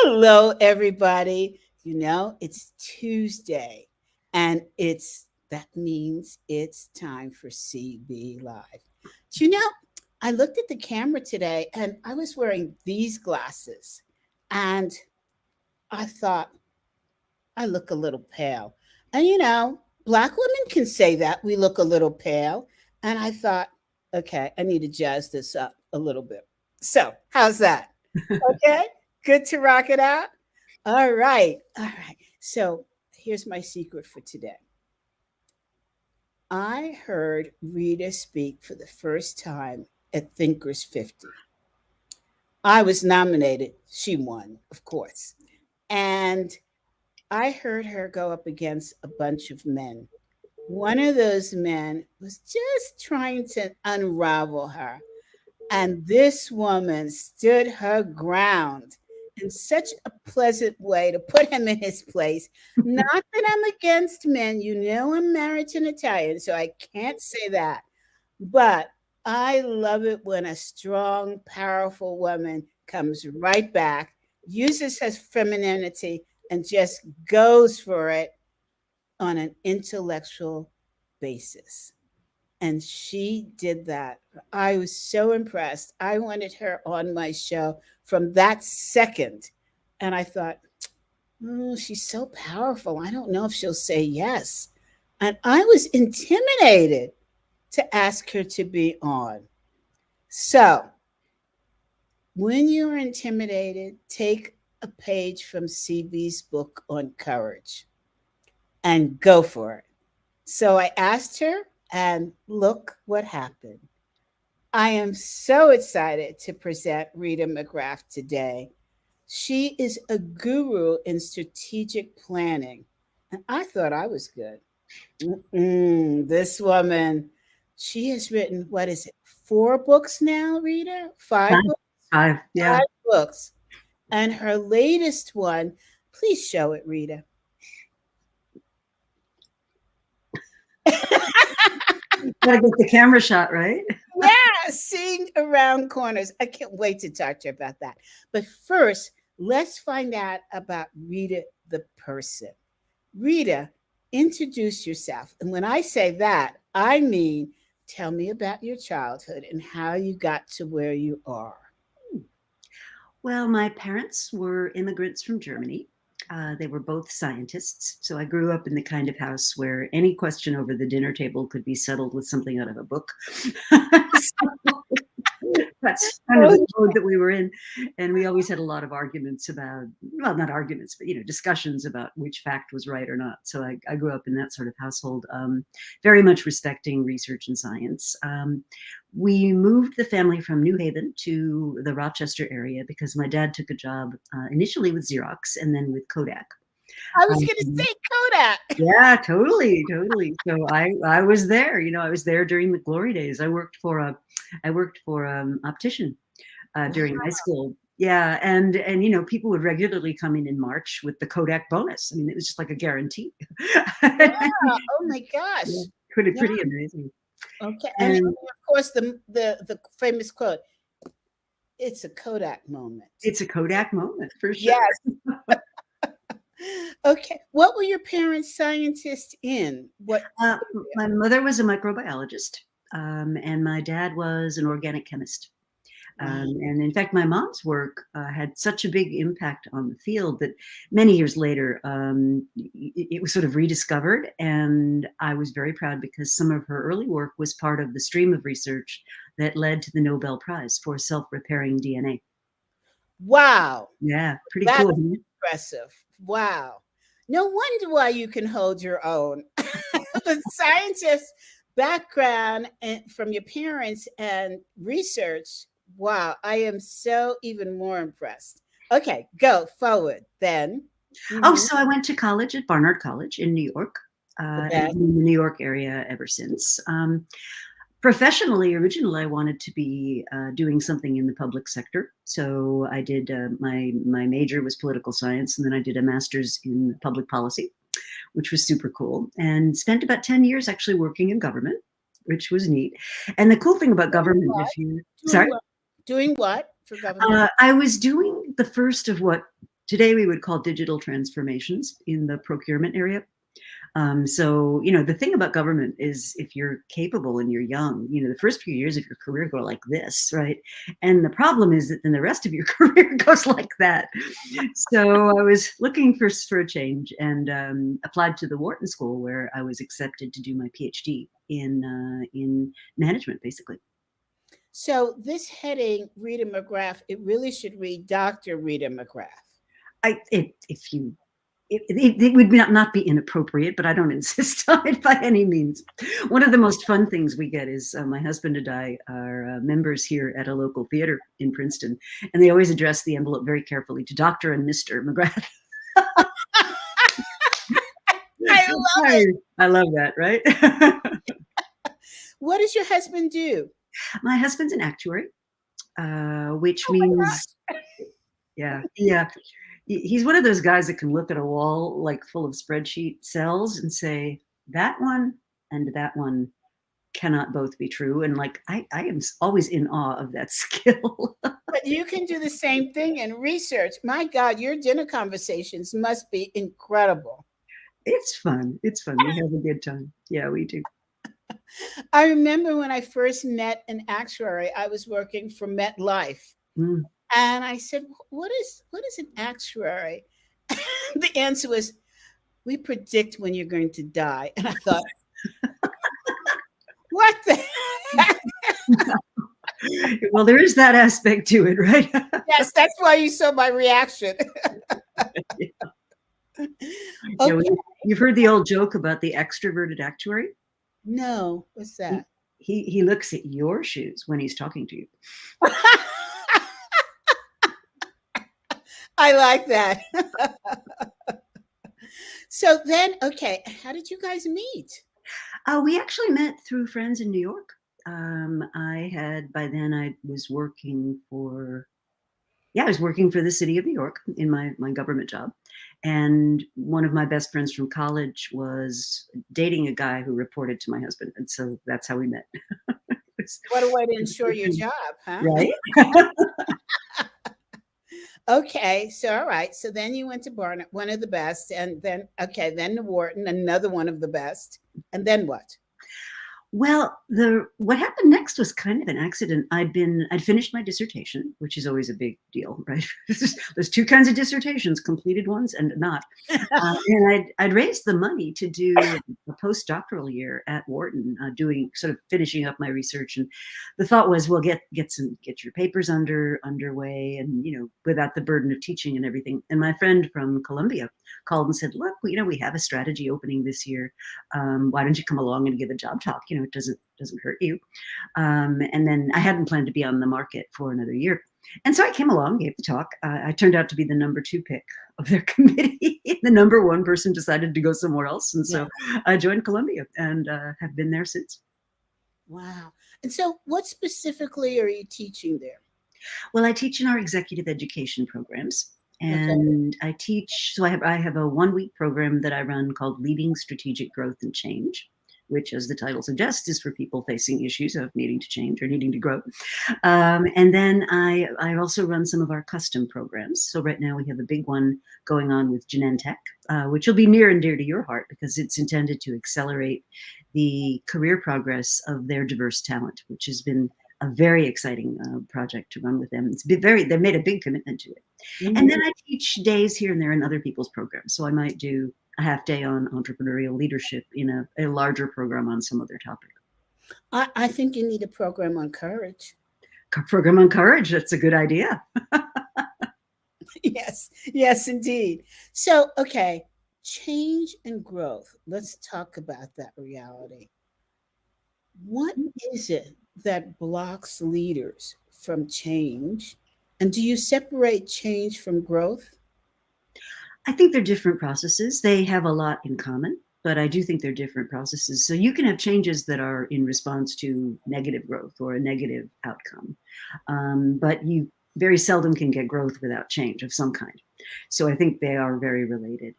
Hello, everybody. It's Tuesday, and that means it's time for CB Live. Do you know, I looked at the camera today, and I was wearing these glasses, and I thought I look a little pale. And Black women can say that we look a little pale. And I thought, okay, I need to jazz this up a little bit. So, how's that? Okay, good to rock it out. All right. All right. So here's my secret for today. I heard Rita speak for the first time at Thinkers 50. I was nominated. She won, of course. And I heard her go up against a bunch of men. One of those men was just trying to unravel her. And this woman stood her ground in such a pleasant way to put him in his place. Not that I'm against men. I'm married to an Italian, so I can't say that. But I love it when a strong, powerful woman comes right back, uses her femininity, and just goes for it on an intellectual basis. And she did that. I was so impressed. I wanted her on my show from that second. And I thought, she's so powerful. I don't know if she'll say yes. And I was intimidated to ask her to be on. So when you're intimidated, take a page from CB's book on courage and go for it. So I asked her, and look what happened. I am so excited to present Rita McGrath today. She is a guru in strategic planning, and I thought I was good. This woman, she has written, what is it, 4 books now, Rita? 5 books? 5, yeah. 5 books. And her latest one, please show it, Rita. Gotta get the camera shot, right? Yeah, seeing around corners. I can't wait to talk to you about that. But first, let's find out about Rita the person. Rita, introduce yourself. And when I say that, I mean tell me about your childhood and how you got to where you are. Well, my parents were immigrants from Germany. They were both scientists. So I grew up in the kind of house where any question over the dinner table could be settled with something out of a book. That's kind of the mode that we were in. And we always had a lot of arguments about, well, not arguments, but, discussions about which fact was right or not. So I grew up in that sort of household, very much respecting research and science. We moved the family from New Haven to the Rochester area because my dad took a job initially with Xerox and then with Kodak. I was going to say Kodak. Yeah, totally. So I was there. I was there during the glory days. I worked for optician during high school. Yeah, and people would regularly come in March with the Kodak bonus. I mean, it was just like a guarantee. Yeah. Oh my gosh. Yeah, pretty amazing. Okay, and of course the famous quote, "It's a Kodak moment." It's a Kodak moment for sure. Yes. Okay, what were your parents scientists in? My mother was a microbiologist, and my dad was an organic chemist. And in fact, my mom's work had such a big impact on the field that many years later, it was sort of rediscovered. And I was very proud because some of her early work was part of the stream of research that led to the Nobel Prize for self-repairing DNA. Wow. Yeah, pretty That's cool. impressive. Wow. No wonder why you can hold your own. The scientist background and from your parents and research. Wow, I am so even more impressed. Okay, go forward then. Oh, so I went to college at Barnard College in New York. Okay. And in the New York area ever since. Professionally, originally, I wanted to be doing something in the public sector. So I did my major was political science, and then I did a master's in public policy, which was super cool, and spent about 10 years actually working in government, which was neat. And the cool thing about government, Doing what for government? I was doing the first of what today we would call digital transformations in the procurement area. So, the thing about government is if you're capable and you're young, the first few years of your career go like this, right? And the problem is that then the rest of your career goes like that. So I was looking for a change and applied to the Wharton School, where I was accepted to do my PhD in management, basically. So this heading, Rita McGrath, it really should read Dr. Rita McGrath. If you it would not be inappropriate, but I don't insist on it by any means. One of the most fun things we get is my husband and I are members here at a local theater in Princeton, and they always address the envelope very carefully to Dr. and Mr. McGrath. I love it. I love that, right? What does your husband do? My husband's an actuary, which Oh my means, gosh. yeah, he's one of those guys that can look at a wall like full of spreadsheet cells and say that one and that one cannot both be true. And like I am always in awe of that skill. But you can do the same thing in research. My God, your dinner conversations must be incredible. It's fun. It's fun. We have a good time. Yeah, we do. I remember when I first met an actuary, I was working for MetLife. Mm. And I said, what is an actuary? The answer was, we predict when you're going to die. And I thought, what the heck? Well, there is that aspect to it, right? Yes, that's why you saw my reaction. Yeah. Okay. You've heard the old joke about the extroverted actuary? No, what's that? He looks at your shoes when he's talking to you. I like that. So then, okay, how did you guys meet? We actually met through friends in New York. By then I was working for the city of New York in my government job. And one of my best friends from college was dating a guy who reported to my husband. And so that's how we met. What a way to ensure your job, huh? Right? Okay, so all right. So then you went to Barnett, one of the best, and then then to Wharton, another one of the best. And then what? Well, what happened next was kind of an accident. I'd finished my dissertation, which is always a big deal, right? There's two kinds of dissertations: completed ones and not. And I'd raised the money to do a postdoctoral year at Wharton, finishing up my research. And the thought was, well, get your papers underway, and without the burden of teaching and everything. And my friend from Columbia called and said, look, we have a strategy opening this year. Why don't you come along and give a job talk? It doesn't hurt you. And then I hadn't planned to be on the market for another year. And so I came along, gave the talk. I turned out to be the number 2 pick of their committee. The number 1 person decided to go somewhere else. And so I joined Columbia and have been there since. Wow. And so what specifically are you teaching there? Well, I teach in our executive education programs. And I teach, so I have a 1-week program that I run called Leading Strategic Growth and Change, which, as the title suggests, is for people facing issues of needing to change or needing to grow. And then I also run some of our custom programs. So right now we have a big one going on with Genentech, which will be near and dear to your heart because it's intended to accelerate the career progress of their diverse talent, which has been a very exciting project to run with them. They've made a big commitment to it. Mm-hmm. And then I teach days here and there in other people's programs. So I might do a half day on entrepreneurial leadership in a larger program on some other topic. I think you need a program on courage. Program on courage. That's a good idea. Yes, indeed. So, okay, change and growth. Let's talk about that reality. What is it that blocks leaders from change? And do you separate change from growth? I think they're different processes. They have a lot in common, but I do think they're different processes. So you can have changes that are in response to negative growth or a negative outcome, but you very seldom can get growth without change of some kind. So I think they are very related.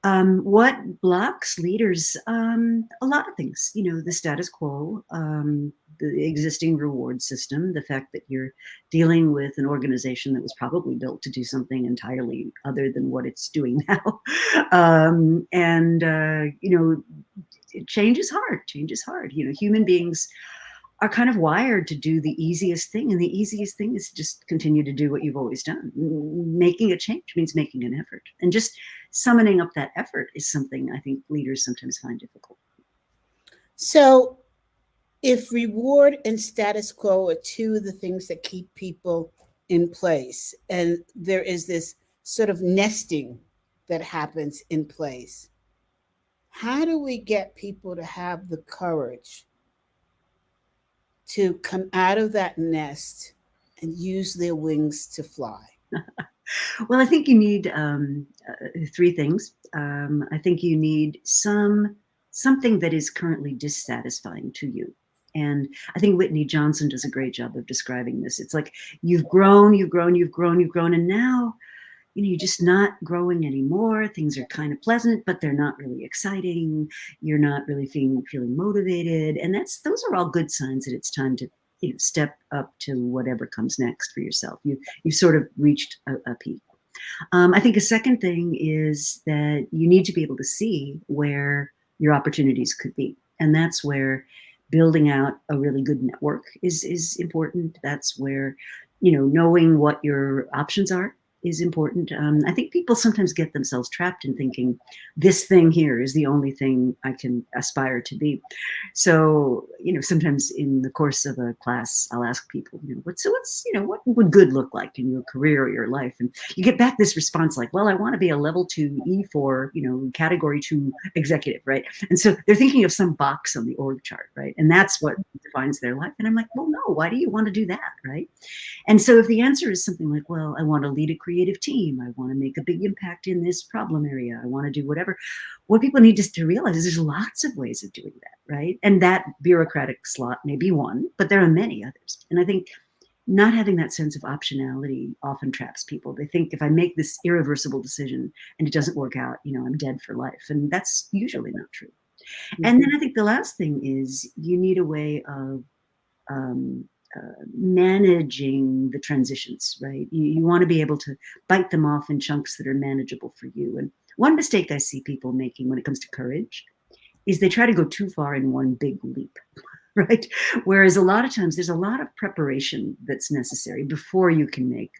What blocks leaders? A lot of things. The status quo, the existing reward system, the fact that you're dealing with an organization that was probably built to do something entirely other than what it's doing now. And change is hard. Change is hard. Human beings are kind of wired to do the easiest thing, and the easiest thing is to just continue to do what you've always done. Making a change means making an effort, and just summoning up that effort is something I think leaders sometimes find difficult. So, if reward and status quo are two of the things that keep people in place, and there is this sort of nesting that happens in place, how do we get people to have the courage to come out of that nest and use their wings to fly? Well, I think you need three things. I think you need something that is currently dissatisfying to you. And I think Whitney Johnson does a great job of describing this. It's like you've grown, you've grown, you've grown, you've grown, and now you're just not growing anymore. Things are kind of pleasant, but they're not really exciting. You're not really feeling motivated, and those are all good signs that it's time to step up to whatever comes next for yourself. You've sort of reached a peak. I think a second thing is that you need to be able to see where your opportunities could be, and that's where building out a really good network is important. That's where knowing what your options are is important. I think people sometimes get themselves trapped in thinking this thing here is the only thing I can aspire to be. So, sometimes in the course of a class, I'll ask people, what would good look like in your career or your life? And you get back this response like, well, I want to be a level 2 E4, category 2 executive, right? And so they're thinking of some box on the org chart, right? And that's what defines their life. And I'm like, well, no, why do you want to do that, right? And so if the answer is something like, well, I want to lead a creative team, I want to make a big impact in this problem area, I want to do whatever, what people need to realize is there's lots of ways of doing that, right? And that bureaucratic slot may be one, but there are many others. And I think not having that sense of optionality often traps people. They think if I make this irreversible decision and it doesn't work out, I'm dead for life. And that's usually not true. And then I think the last thing is you need a way of managing the transitions, right? You want to be able to bite them off in chunks that are manageable for you. And one mistake I see people making when it comes to courage is they try to go too far in one big leap, right? Whereas a lot of times there's a lot of preparation that's necessary before you can make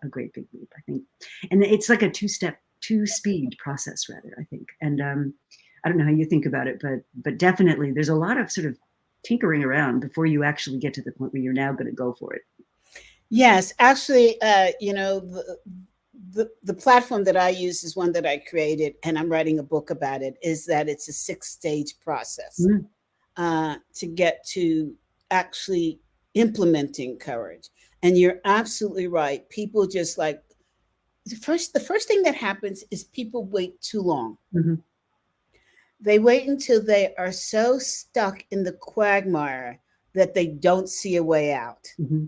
a great big leap, I think. And it's like a two-speed process, rather, I think. And I don't know how you think about it, but definitely there's a lot of sort of tinkering around before you actually get to the point where you're now going to go for it. Yes, actually, the platform that I use is one that I created, and I'm writing a book about it. Is that it's a 6-stage process to get to actually implementing courage. And you're absolutely right. People just like the first thing that happens is people wait too long. Mm-hmm. They wait until they are so stuck in the quagmire that they don't see a way out. Mm-hmm.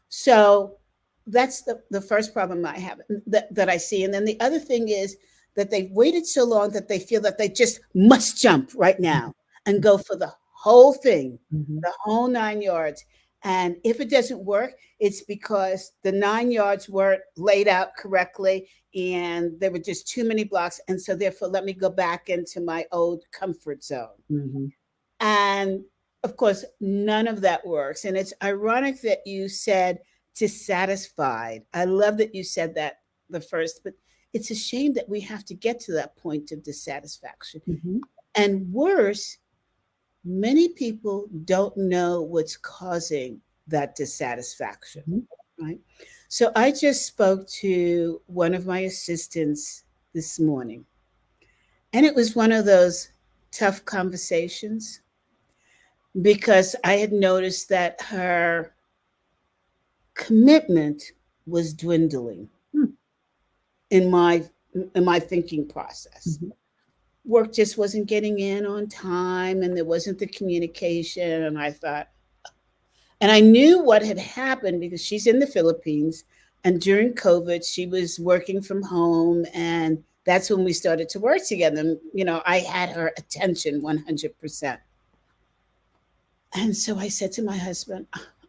So that's the first problem I have that I see. And then the other thing is that they've waited so long that they feel that they just must jump right now and go for the whole thing, the whole 9 yards. And if it doesn't work, it's because the 9 yards weren't laid out correctly and there were just too many blocks. And so therefore, let me go back into my old comfort zone. And of course, none of that works. And it's ironic that you said dissatisfied. I love that you said that the first, but it's a shame that we have to get to that point of dissatisfaction. And worse, many people don't know what's causing that dissatisfaction, right? So I just spoke to one of my assistants this morning, and it was one of those tough conversations because I had noticed that her commitment was dwindling in my thinking process. Work just wasn't getting in on time and there wasn't the communication. And I thought, and I knew what had happened because she's in the Philippines. And during COVID, she was working from home and that's when we started to work together. And, I had her attention 100%. And so I said to my husband,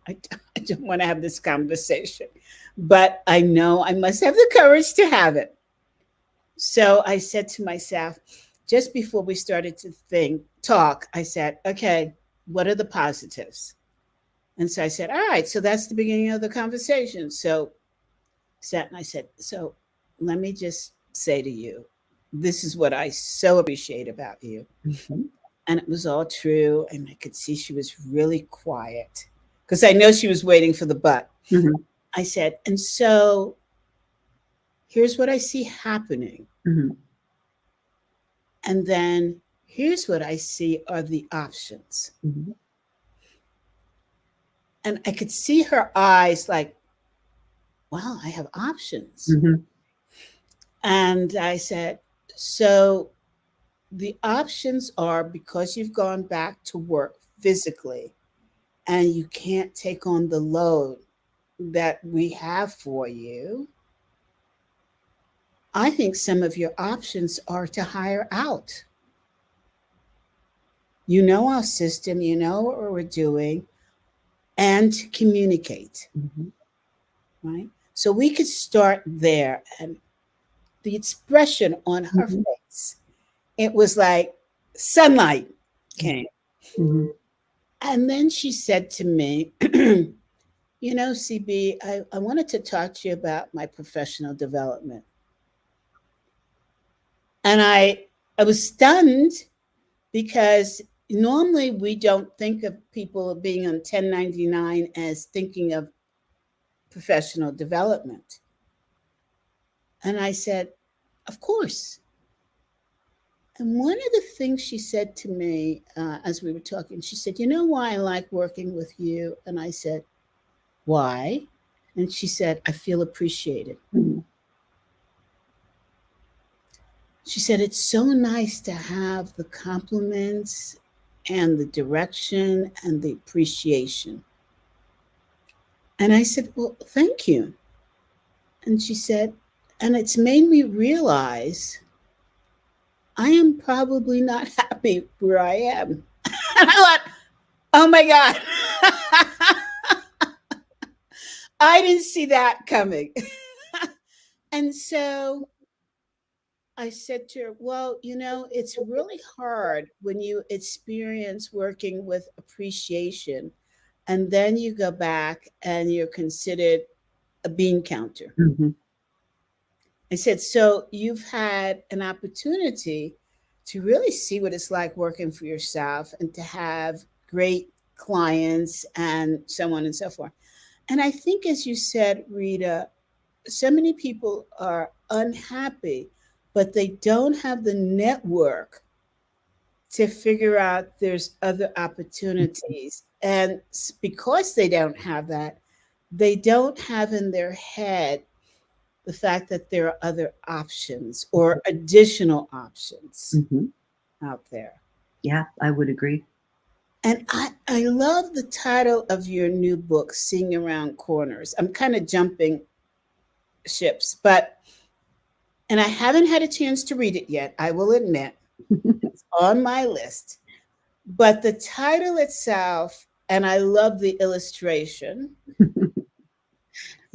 I, I don't want to have this conversation, but I know I must have the courage to have it. So I said to myself, just before we started to talk, I said, okay, what are the positives? And so I said, all right, so that's the beginning of the conversation. So I sat and I said, so let me just say to you, this is what I so appreciate about you. Mhm. And it was all true. And I could see she was really quiet because I know she was waiting for the but. Mhm. I said, and so here's what I see happening. Mhm. And then here's what I see are the options. Mhm. And I could see her eyes like, wow, I have options. Mhm. And I said, so the options are because you've gone back to work physically and you can't take on the load that we have for you. I think some of your options are to hire out. You know our system, you know what we're doing, and to communicate, Mhm. right? So we could start there. And the expression on her Mhm. face, it was like sunlight came. Mhm. And then she said to me, CB, I wanted to talk to you about my professional development. And I was stunned because normally we don't think of people being on 1099 as thinking of professional development. And I said, of course. And one of the things she said to me as we were talking, she said, you know why I like working with you? And I said, why? And she said, I feel appreciated. Mhm. She said, it's so nice to have the compliments and the direction and the appreciation. And I said, well, thank you. And she said, and it's made me realize I am probably not happy where I am. And I thought, oh my God, I didn't see that coming. And so I said to her, well, it's really hard when you experience working with appreciation and then you go back and you're considered a bean counter. Mhm. I said, so you've had an opportunity to really see what it's like working for yourself and to have great clients and so on and so forth. And I think, as you said, Rita, so many people are unhappy, but they don't have the network to figure out there's other opportunities. And because they don't have that, they don't have in their head the fact that there are other options or additional options Mhm. out there. Yeah, I would agree. And I love the title of your new book, Seeing Around Corners. I'm kind of jumping ships, but, and I haven't had a chance to read it yet, I will admit, it's on my list. But the title itself, and I love the illustration,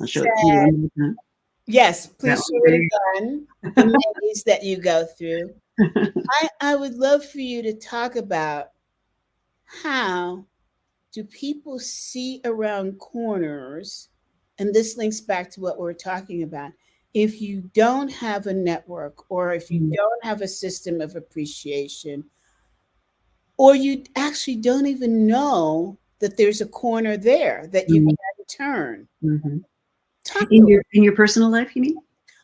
I'll show it to you said, one more time. yes, That please one show it there. again, the maze that you go through. I would love for you to talk about how do people see around corners, and this links back to what we're talking about. If you don't have a network, or if you Mhm. don't have a system of appreciation, or you actually don't even know that there's a corner there that you Mhm. can turn. Mhm. Talk In to your personal life, you mean?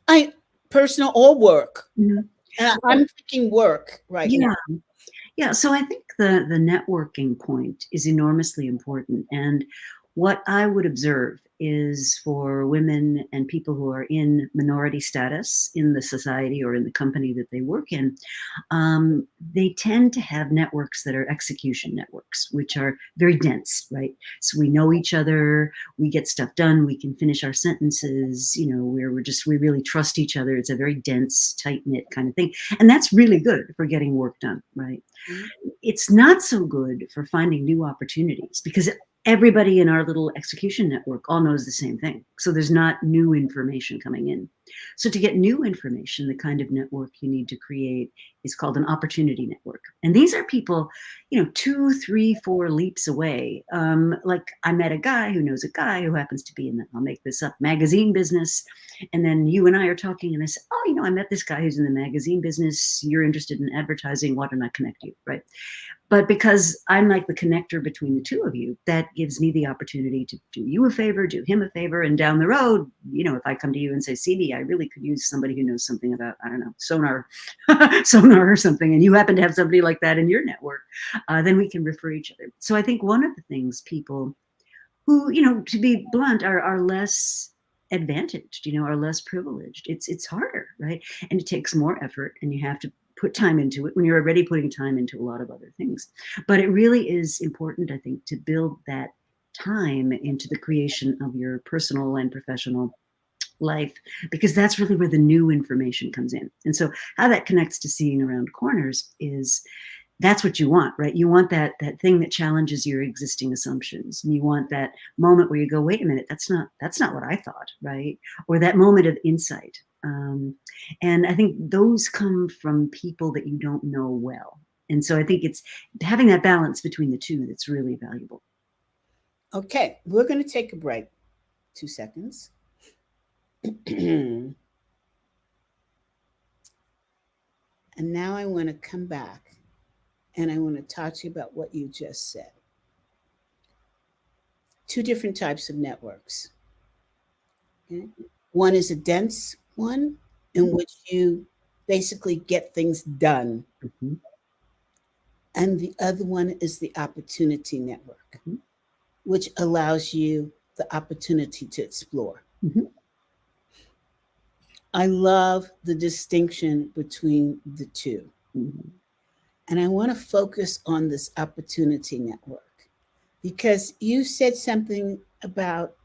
I personal or work. Mhm. And Well, I'm thinking work right now. yeah. Yeah, so I think the networking point is enormously important, and What I would observe is for women and people who are in minority status in the society or in the company that they work in, they tend to have networks that are execution networks, which are very dense, right? So we know each other, we get stuff done, we can finish our sentences, we really trust each other. It's a very dense, tight knit kind of thing. And that's really good for getting work done, right? Mhm. It's not so good for finding new opportunities because everybody in our little execution network all knows the same thing. So there's not new information coming in. So to get new information, the kind of network you need to create is called an opportunity network. And these are people, 2, 3, 4 leaps away. Like I met a guy who knows a guy who happens to be in the, I'll make this up, magazine business. And then you and I are talking and I said, oh, I met this guy who's in the magazine business. You're interested in advertising. Why don't I connect you? Right. But because I'm like the connector between the two of you, that gives me the opportunity to do you a favor, do him a favor. And down the road, if I come to you and say, CB, I really could use somebody who knows something about, I don't know, sonar, sonar or something, and you happen to have somebody like that in your network, then we can refer each other. So I think one of the things people who, to be blunt, are less advantaged, are less privileged. It's harder, right? And it takes more effort, and you have to put time into it when you're already putting time into a lot of other things. But it really is important, I think, to build that time into the creation of your personal and professional life, because that's really where the new information comes in. And so how that connects to seeing around corners is that's what you want, right? You want that thing that challenges your existing assumptions. And you want that moment where you go, wait a minute, that's not what I thought, right? Or that moment of insight. And I think those come from people that you don't know well. And so I think it's having that balance between the two that's really valuable. Okay, we're going to take a break. 2 seconds. And now I want to come back and I want to talk to you about what you just said. Two different types of networks. Okay? One is a dense one in which you basically get things done, Mhm. and the other one is the opportunity network, Mhm. which allows you the opportunity to explore. Mhm. I love the distinction between the two. Mhm. And I want to focus on this opportunity network because you said something about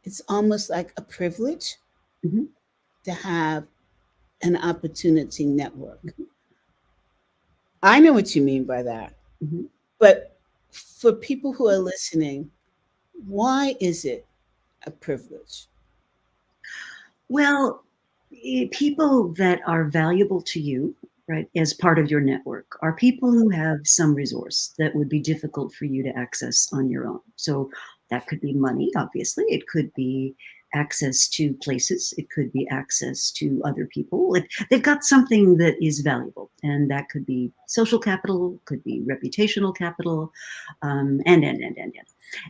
it's almost like a privilege Mhm. to have an opportunity network. Mhm. I know what you mean by that. Mhm. But for people who are listening, why is it a privilege? Well, people that are valuable to you, right, as part of your network are people who have some resource that would be difficult for you to access on your own. So that could be money, obviously. It could be access to places. It could be access to other people. They've got something that is valuable, and that could be social capital, could be reputational capital, and.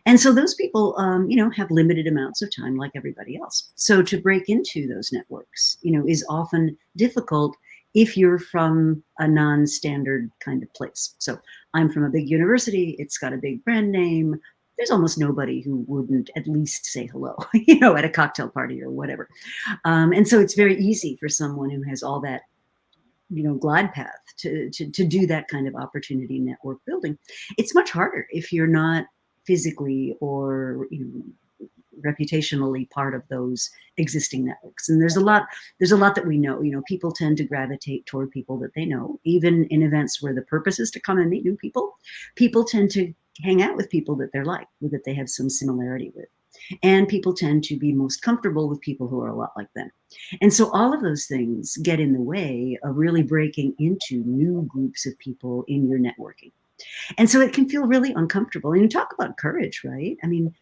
And so those people, have limited amounts of time like everybody else. So to break into those networks, is often difficult if you're from a non-standard kind of place. So I'm from a big university. It's got a big brand name. There's almost nobody who wouldn't at least say hello, at a cocktail party or whatever. And so it's very easy for someone who has all that glide path to do that kind of opportunity network building. It's much harder if you're not physically or reputationally part of those existing networks. And there's a lot that we know. People tend to gravitate toward people that they know, even in events where the purpose is to come and meet new people. People tend to hang out with people that they're like, that they have some similarity with. And people tend to be most comfortable with people who are a lot like them. And so all of those things get in the way of really breaking into new groups of people in your networking. And so it can feel really uncomfortable. And you talk about courage, right? I mean,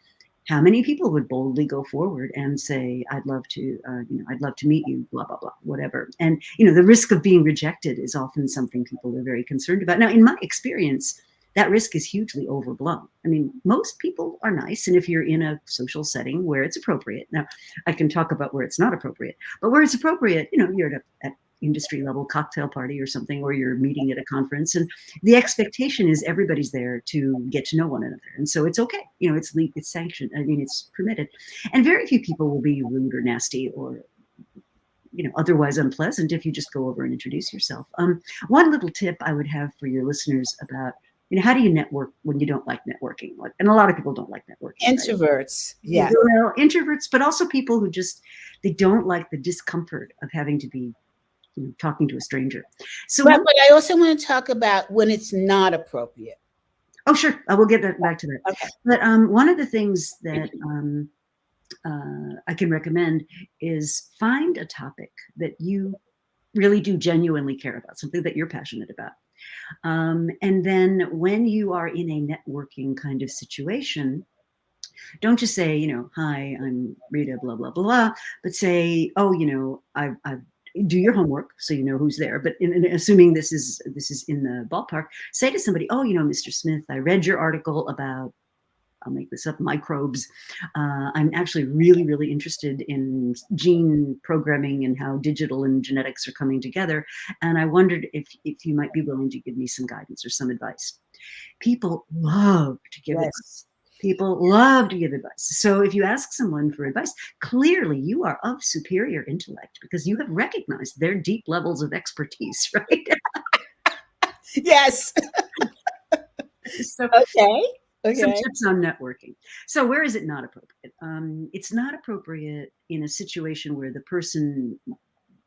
how many people would boldly go forward and say, I'd love to meet you, blah, blah, blah, whatever. And, the risk of being rejected is often something people are very concerned about. Now, in my experience, that risk is hugely overblown. I mean, most people are nice. And if you're in a social setting where it's appropriate, now I can talk about where it's not appropriate, but where it's appropriate, you're at industry level cocktail party or something, or you're meeting at a conference, and the expectation is everybody's there to get to know one another, and so it's okay. It's sanctioned. I mean, it's permitted, and very few people will be rude or nasty or otherwise unpleasant if you just go over and introduce yourself. One little tip I would have for your listeners about how do you network when you don't like networking? And a lot of people don't like networking. Introverts, right? yeah. Well, introverts, but also people who they don't like the discomfort of having to be talking to a stranger. So, but I also want to talk about when it's not appropriate. Oh, sure. I will get back to that. Okay. But one of the things that I can recommend is find a topic that you really do genuinely care about, something that you're passionate about. And then when you are in a networking kind of situation, don't just say, hi, I'm Rita, blah, blah, blah, but say, oh, I've do your homework so you know who's there. But in assuming this is in the ballpark, say to somebody, oh, Mr. Smith, I read your article about, I'll make this up, microbes. I'm actually really, really interested in gene programming and how digital and genetics are coming together. And I wondered if you might be willing to give me some guidance or some advice. People love to give advice. People love to give advice. So if you ask someone for advice, clearly you are of superior intellect because you have recognized their deep levels of expertise, right? Yes. So, okay. Some tips on networking. So where is it not appropriate? It's not appropriate in a situation where the person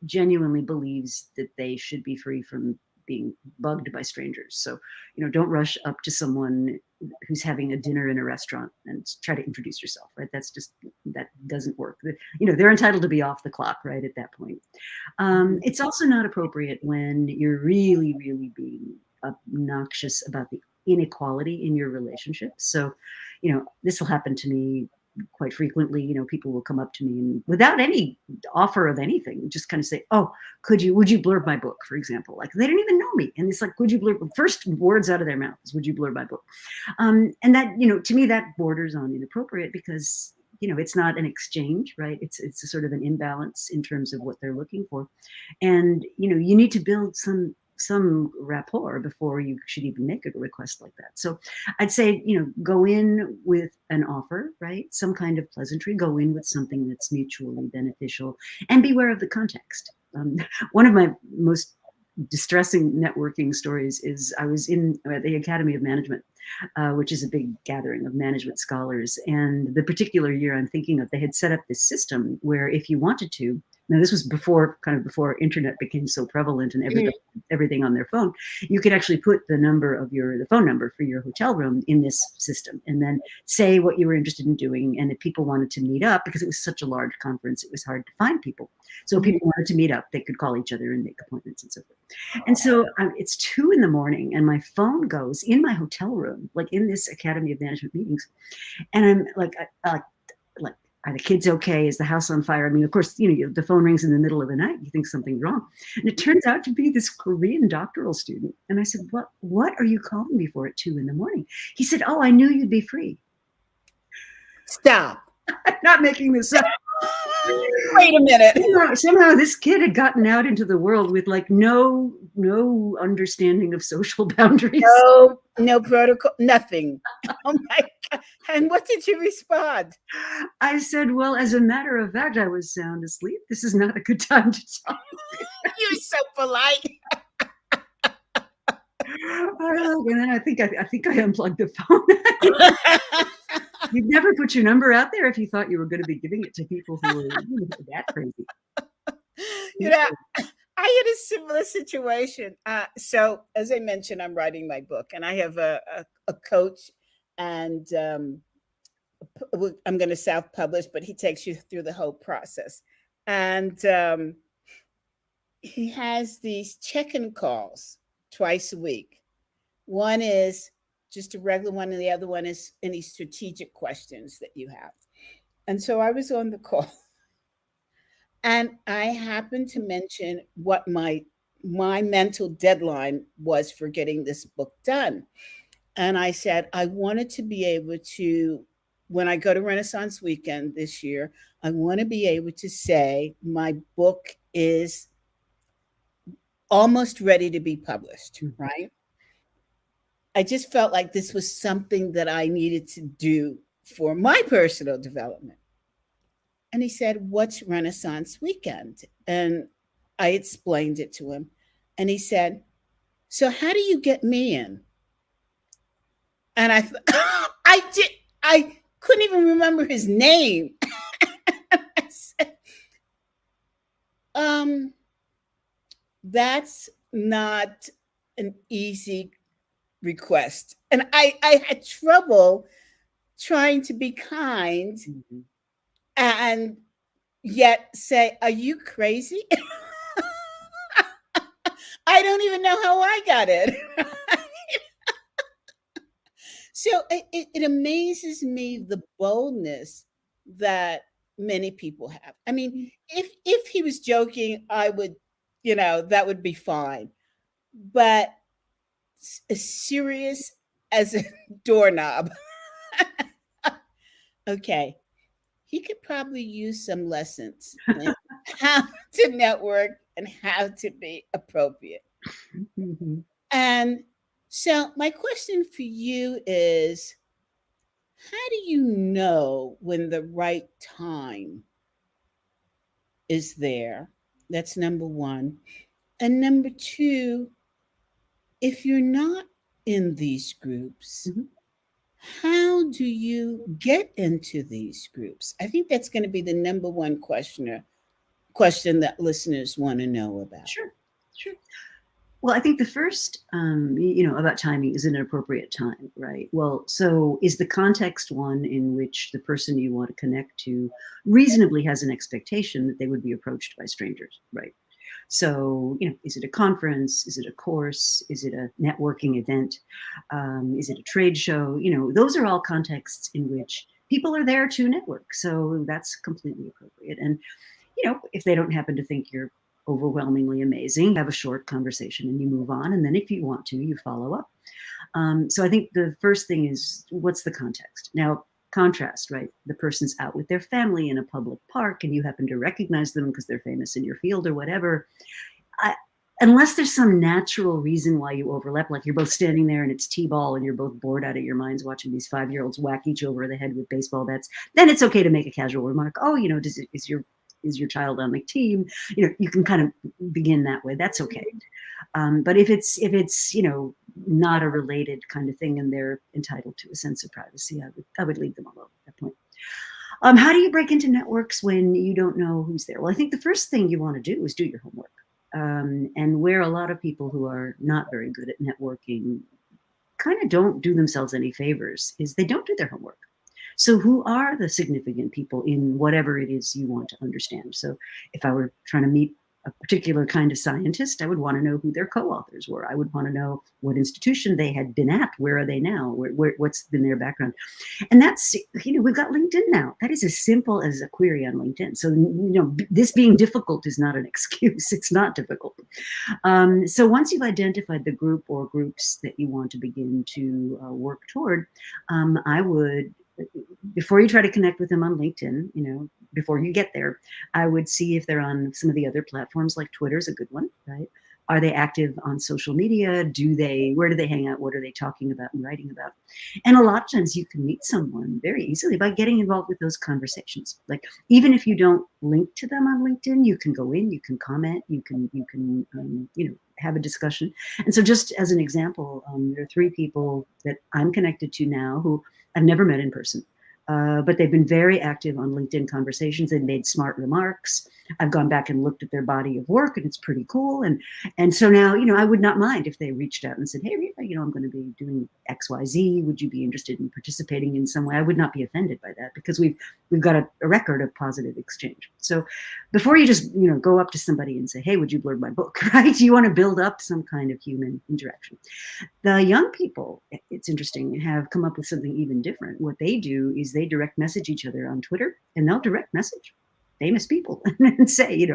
genuinely believes that they should be free from being bugged by strangers. So, don't rush up to someone who's having a dinner in a restaurant and try to introduce yourself, right? That doesn't work. They're entitled to be off the clock, right, at that point. It's also not appropriate when you're really, really being obnoxious about the inequality in your relationship. So, this will happen to me quite frequently. People will come up to me and without any offer of anything, just kind of say, oh, would you blurb my book, for example? Like they don't even know me. And it's like, would you blurb, first words out of their mouths, would you blurb my book? And that, to me, that borders on inappropriate because, it's not an exchange, right? It's a sort of an imbalance in terms of what they're looking for. And, you need to build some rapport before you should even make a request like that. So I'd say, go in with an offer, right? Some kind of pleasantry, go in with something that's mutually beneficial and beware of the context. One of my most distressing networking stories is I was in the Academy of Management, which is a big gathering of management scholars. And the particular year I'm thinking of, they had set up this system where if you wanted to, now this was before internet became so prevalent and everything on their phone, you could actually put the phone number for your hotel room in this system and then say what you were interested in doing. And if people wanted to meet up, because it was such a large conference, it was hard to find people. So if people wanted to meet up, they could call each other and make appointments and so forth. And so it's 2 a.m. and my phone goes in my hotel room, like in this Academy of Management meetings. And I'm like, are the kids okay? Is the house on fire? I mean, of course, the phone rings in the middle of the night. You think something's wrong. And it turns out to be this Korean doctoral student. And I said, what are you calling me for at 2 a.m? He said, oh, I knew you'd be free. Stop. I'm not making this up. Wait a minute. Somehow this kid had gotten out into the world with like no understanding of social boundaries. No protocol, nothing. Oh my God. And what did you respond? I said, well, as a matter of fact, I was sound asleep. This is not a good time to talk. You're so polite. And then I think I unplugged the phone. You'd never put your number out there if you thought you were going to be giving it to people who were that crazy. I had a similar situation. So, as I mentioned, I'm writing my book, and I have a coach, and I'm going to self-publish, but he takes you through the whole process. And he has these check-in calls twice a week. One is just a regular one, and the other one is any strategic questions that you have. And so I was on the call, and I happened to mention what my mental deadline was for getting this book done. And I said, I wanted to be able to, when I go to Renaissance Weekend this year, I want to be able to say my book is almost ready to be published, Mm. right? I just felt like this was something that I needed to do for my personal development. And he said, "What's Renaissance Weekend?" And I explained it to him. And he said, "So how do you get me in?" And I did, I couldn't even remember his name. I said, um, that's not an easy request. And I had trouble trying to be kind Mhm. and yet say, "Are you crazy?" I don't even know how I got it. So it amazes me the boldness that many people have. I mean, if he was joking, I would, that would be fine. But as serious as a doorknob, okay, he could probably use some lessons in how to network and how to be appropriate. Mhm. And so, my question for you is, how do you know when the right time is there? That's number one. And number two, if you're not in these groups, Mhm. how do you get into these groups? I think that's going to be the number one question that listeners want to know about. Sure, sure. Well, I think the first, about timing is an appropriate time, right? Well, so is the context one in which the person you want to connect to reasonably has an expectation that they would be approached by strangers, right? So, is it a conference? Is it a course? Is it a networking event? Is it a trade show? Those are all contexts in which people are there to network. So that's completely appropriate. And if they don't happen to think you're overwhelmingly amazing, have a short conversation and you move on. And then if you want to, you follow up. So I think the first thing is, what's the context? Now, contrast, right? The person's out with their family in a public park and you happen to recognize them because they're famous in your field or whatever. I, unless there's some natural reason why you overlap, like you're both standing there and it's t-ball and you're both bored out of your minds watching these 5-year-olds whack each over the head with baseball bats, then it's okay to make a casual remark. Oh, is your child on the team? You can kind of begin that way. That's okay. But if it's not a related kind of thing and they're entitled to a sense of privacy, I would leave them alone at that point. How do you break into networks when you don't know who's there? Well, I think the first thing you want to do is do your homework. And where a lot of people who are not very good at networking kind of don't do themselves any favors is they don't do their homework. So, who are the significant people in whatever it is you want to understand? So, if I were trying to meet a particular kind of scientist, I would want to know who their co-authors were. I would want to know what institution they had been at. Where are they now? What's been their background? And that's, we've got LinkedIn now. That is as simple as a query on LinkedIn. So, this being difficult is not an excuse. It's not difficult. So once you've identified the group or groups that you want to begin to work toward, I would, before you try to connect with them on LinkedIn, before you get there, I would see if they're on some of the other platforms, like Twitter's a good one, right? Are they active on social media? Where do they hang out? What are they talking about and writing about? And a lot of times you can meet someone very easily by getting involved with those conversations. Like, even if you don't link to them on LinkedIn, you can go in, you can comment, you can have a discussion. And so, just as an example, there are 3 people that I'm connected to now who I've never met in person. But they've been very active on LinkedIn conversations and made smart remarks. I've gone back and looked at their body of work, and it's pretty cool. And so now, I would not mind if they reached out and said, "Hey, Rita, I'm going to be doing X, Y, Z. Would you be interested in participating in some way?" I would not be offended by that because we've got a record of positive exchange. So before you just go up to somebody and say, "Hey, would you blurb my book?" Right? You want to build up some kind of human interaction. The young people, it's interesting, have come up with something even different. What they do is they direct message each other on Twitter, and they'll direct message famous people and say,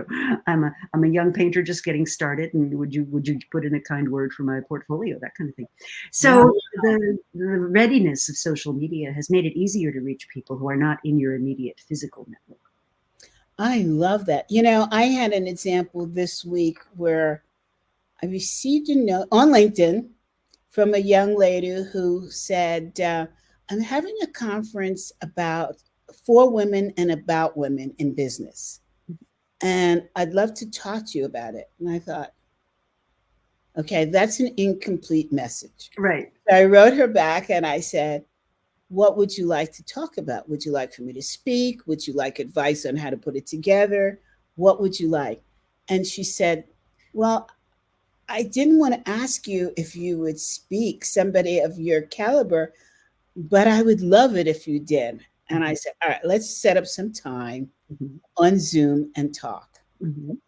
I'm a young painter just getting started, and would you put in a kind word for my portfolio, that kind of thing. Wow. So the readiness of social media has made it easier to reach people who are not in your immediate physical network. I love that. I had an example this week where I received a note on LinkedIn from a young lady who said, I'm having a conference about for women and about women in business. And I'd love to talk to you about it. And I thought, okay, that's an incomplete message. Right. So I wrote her back and I said, what would you like to talk about? Would you like for me to speak? Would you like advice on how to put it together? What would you like? And she said, well, I didn't want to ask you if you would speak, somebody of your caliber, but I would love it if you did. And I said, all right, let's set up some time Mhm. on Zoom and talk. Mhm.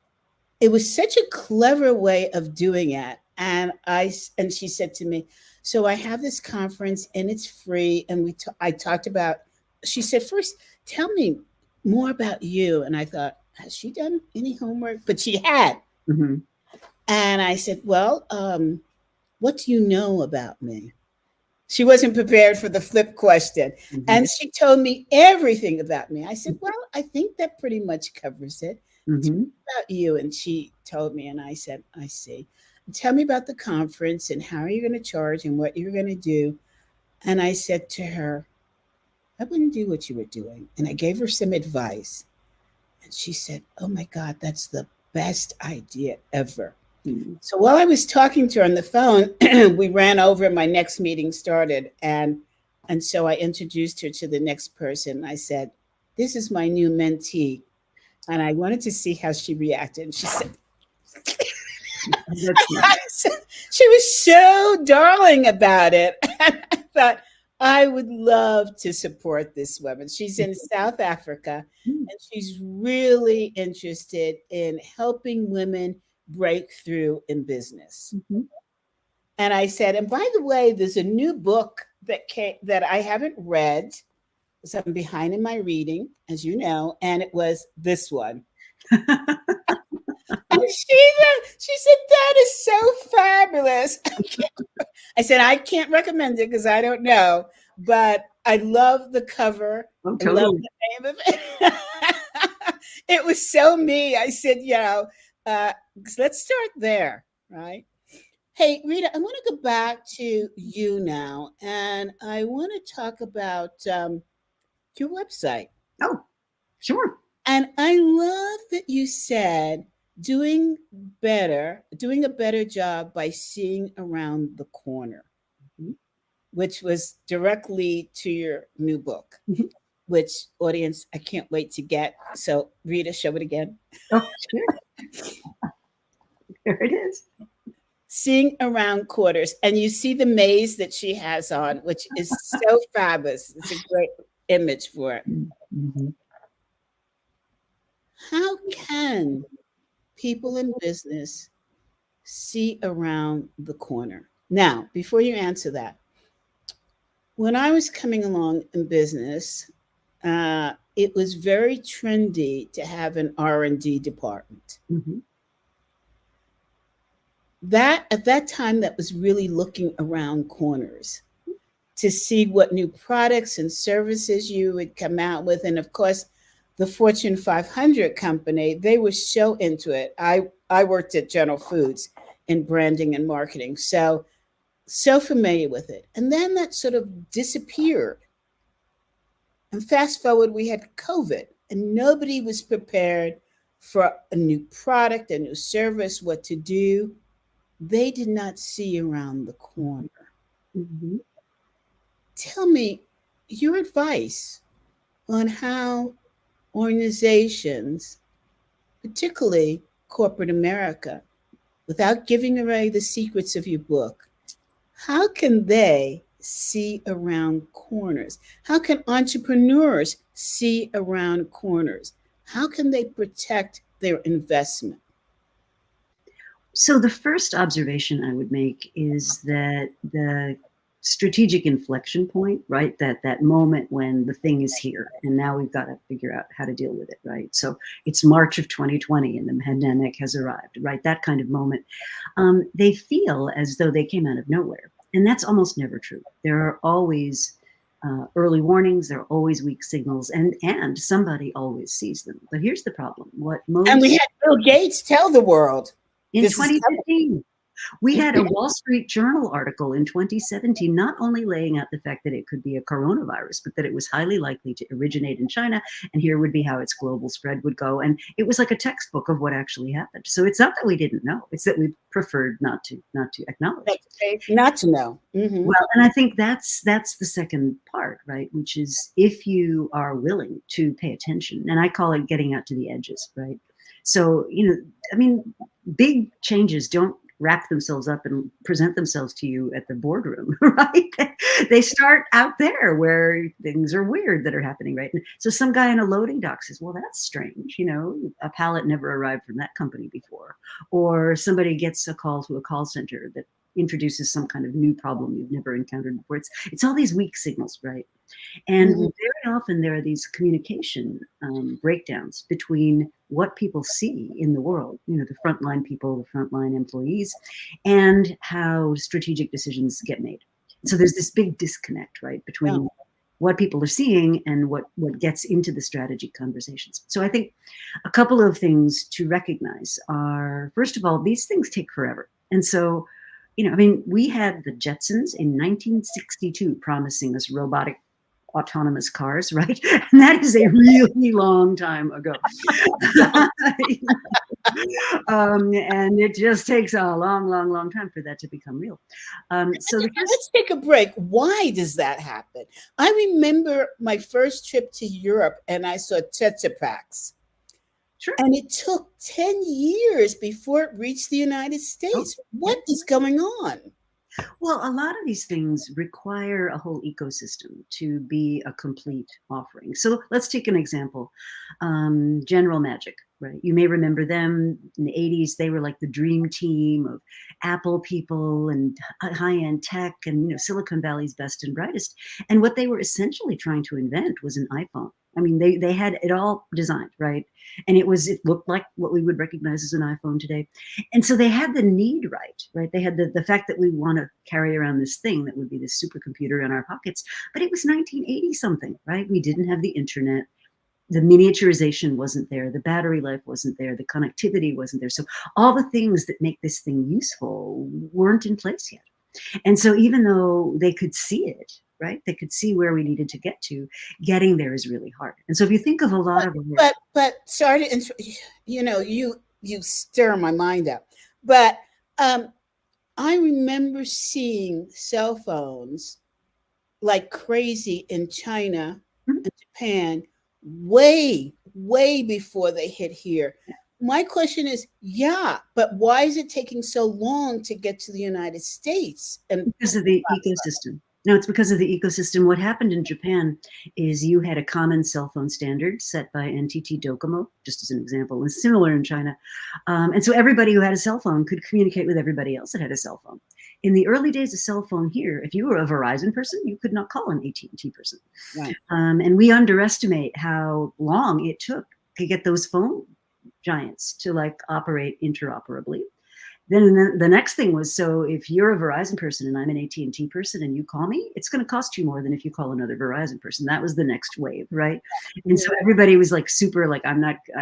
It was such a clever way of doing it. And she said to me, so I have this conference and it's free. And I talked about, she said, first, tell me more about you. And I thought, has she done any homework? But she had. Mhm. And I said, well, what do you know about me? She wasn't prepared for the flip question. Mhm. And she told me everything about me. I said, well, I think that pretty much covers it. Tell Mhm. me about you. And she told me, and I said, I see. Tell me about the conference and how are you going to charge and what you're going to do. And I said to her, I wouldn't do what you were doing. And I gave her some advice. And she said, oh my God, that's the best idea ever. Mhm. So while I was talking to her on the phone, we ran over. My next meeting started, and so I introduced her to the next person. I said, "This is my new mentee," and I wanted to see how she reacted. And she said, That's nice. she was so darling about it. And I thought I would love to support this woman. She's in South Africa, Mm. and she's really interested in helping women break through in business. Mhm. And I said, and by the way, there's a new book that I haven't read. So I'm behind in my reading, as you know, and it was this one. And she said, that is so fabulous. I said, I can't recommend it because I don't know, but I love the cover. Oh, I love totally. the name of it. It was so me. I said, uh, let's start there, right? Hey, Rita, I want to go back to you now, and I want to talk about your website. Oh, sure. And I love that you said doing a better job by seeing around the corner, Mhm. which was directly to your new book, Mhm. which audience I can't wait to get. So, Rita, show it again. Oh, sure. There it is. Seeing around quarters, and you see the maze that she has on, which is so fabulous. It's a great image for it. Mhm. How can people in business see around the corner? Now, before you answer that, when I was coming along in business, it was very trendy to have an R&D department. Mhm. That at that time, that was really looking around corners to see what new products and services you would come out with. And of course, the Fortune 500 company, they were so into it. I worked at General Foods in branding and marketing, so familiar with it. And then that sort of disappeared. And fast forward, we had COVID, and nobody was prepared for a new product, a new service, what to do. They did not see around the corner. Mhm. Tell me your advice on how organizations, particularly corporate America, without giving away the secrets of your book, how can they see around corners? How can entrepreneurs see around corners? How can they protect their investment? So the first observation I would make is that the strategic inflection point, right? That moment when the thing is here and now we've got to figure out how to deal with it, right? So it's March of 2020 and the pandemic has arrived, right? That kind of moment. They feel as though they came out of nowhere. And that's almost never true. There are always early warnings, there are always weak signals, and somebody always sees them. But here's the problem. What And we most had Bill Gates tell the world in this is coming. 2015. We had a Wall Street Journal article in 2017, not only laying out the fact that it could be a coronavirus, but that it was highly likely to originate in China, and here would be how its global spread would go. And it was like a textbook of what actually happened. So it's not that we didn't know; it's that we preferred not to acknowledge. Not to know. Well, and I think that's the second part, right? Which is if you are willing to pay attention, and I call it getting out to the edges, right? So, I mean, big changes don't wrap themselves up and present themselves to you at the boardroom, right? They start out there where things are weird that are happening, right? And so some guy in a loading dock says, well, that's strange. A pallet never arrived from that company before. Or somebody gets a call to a call center that introduces some kind of new problem you've never encountered before. It's all these weak signals, right? And very often there are these communication breakdowns between what people see in the world, the frontline people, the frontline employees, and how strategic decisions get made. So there's this big disconnect, right, between what people are seeing and what gets into the strategy conversations. So I think a couple of things to recognize are, first of all, these things take forever. And so, we had the Jetsons in 1962 promising us robotic autonomous cars, right? And that is a really long time ago. And it just takes a long, long, long time for that to become real. So let's take a break. Why does that happen? I remember my first trip to Europe and I saw Tetra Paks. Sure. And it took 10 years before it reached the United States. What is going on? Well, a lot of these things require a whole ecosystem to be a complete offering. So let's take an example. General Magic, right? You may remember them in the 80s. They were like the dream team of Apple people and high-end tech and Silicon Valley's best and brightest. And what they were essentially trying to invent was an iPhone. I mean, they had it all designed, right? And it looked like what we would recognize as an iPhone today. And so they had the need right? They had the fact that we want to carry around this thing that would be this supercomputer in our pockets. But it was 1980 something, right? We didn't have the internet. The miniaturization wasn't there. The battery life wasn't there. The connectivity wasn't there. So all the things that make this thing useful weren't in place yet. And so even though they could see it, right? They could see where we needed to get to. Getting there is really hard. And so if you think of a lot of but sorry to you stir my mind up. But I remember seeing cell phones like crazy in China and Japan way before they hit here. My question is, but why is it taking so long to get to the United States? And because of the ecosystem. No, it's because of the ecosystem. What happened in Japan is you had a common cell phone standard set by NTT Docomo, just as an example, and similar in China. And so everybody who had a cell phone could communicate with everybody else that had a cell phone. In the early days of cell phone here, if you were a Verizon person, you could not call an AT&T person. Right. And we underestimate how long it took to get those phone giants to operate interoperably. Then the next thing was, so if you're a Verizon person and I'm an AT&T person and you call me, it's going to cost you more than if you call another Verizon person. That was the next wave, right? And so everybody was super I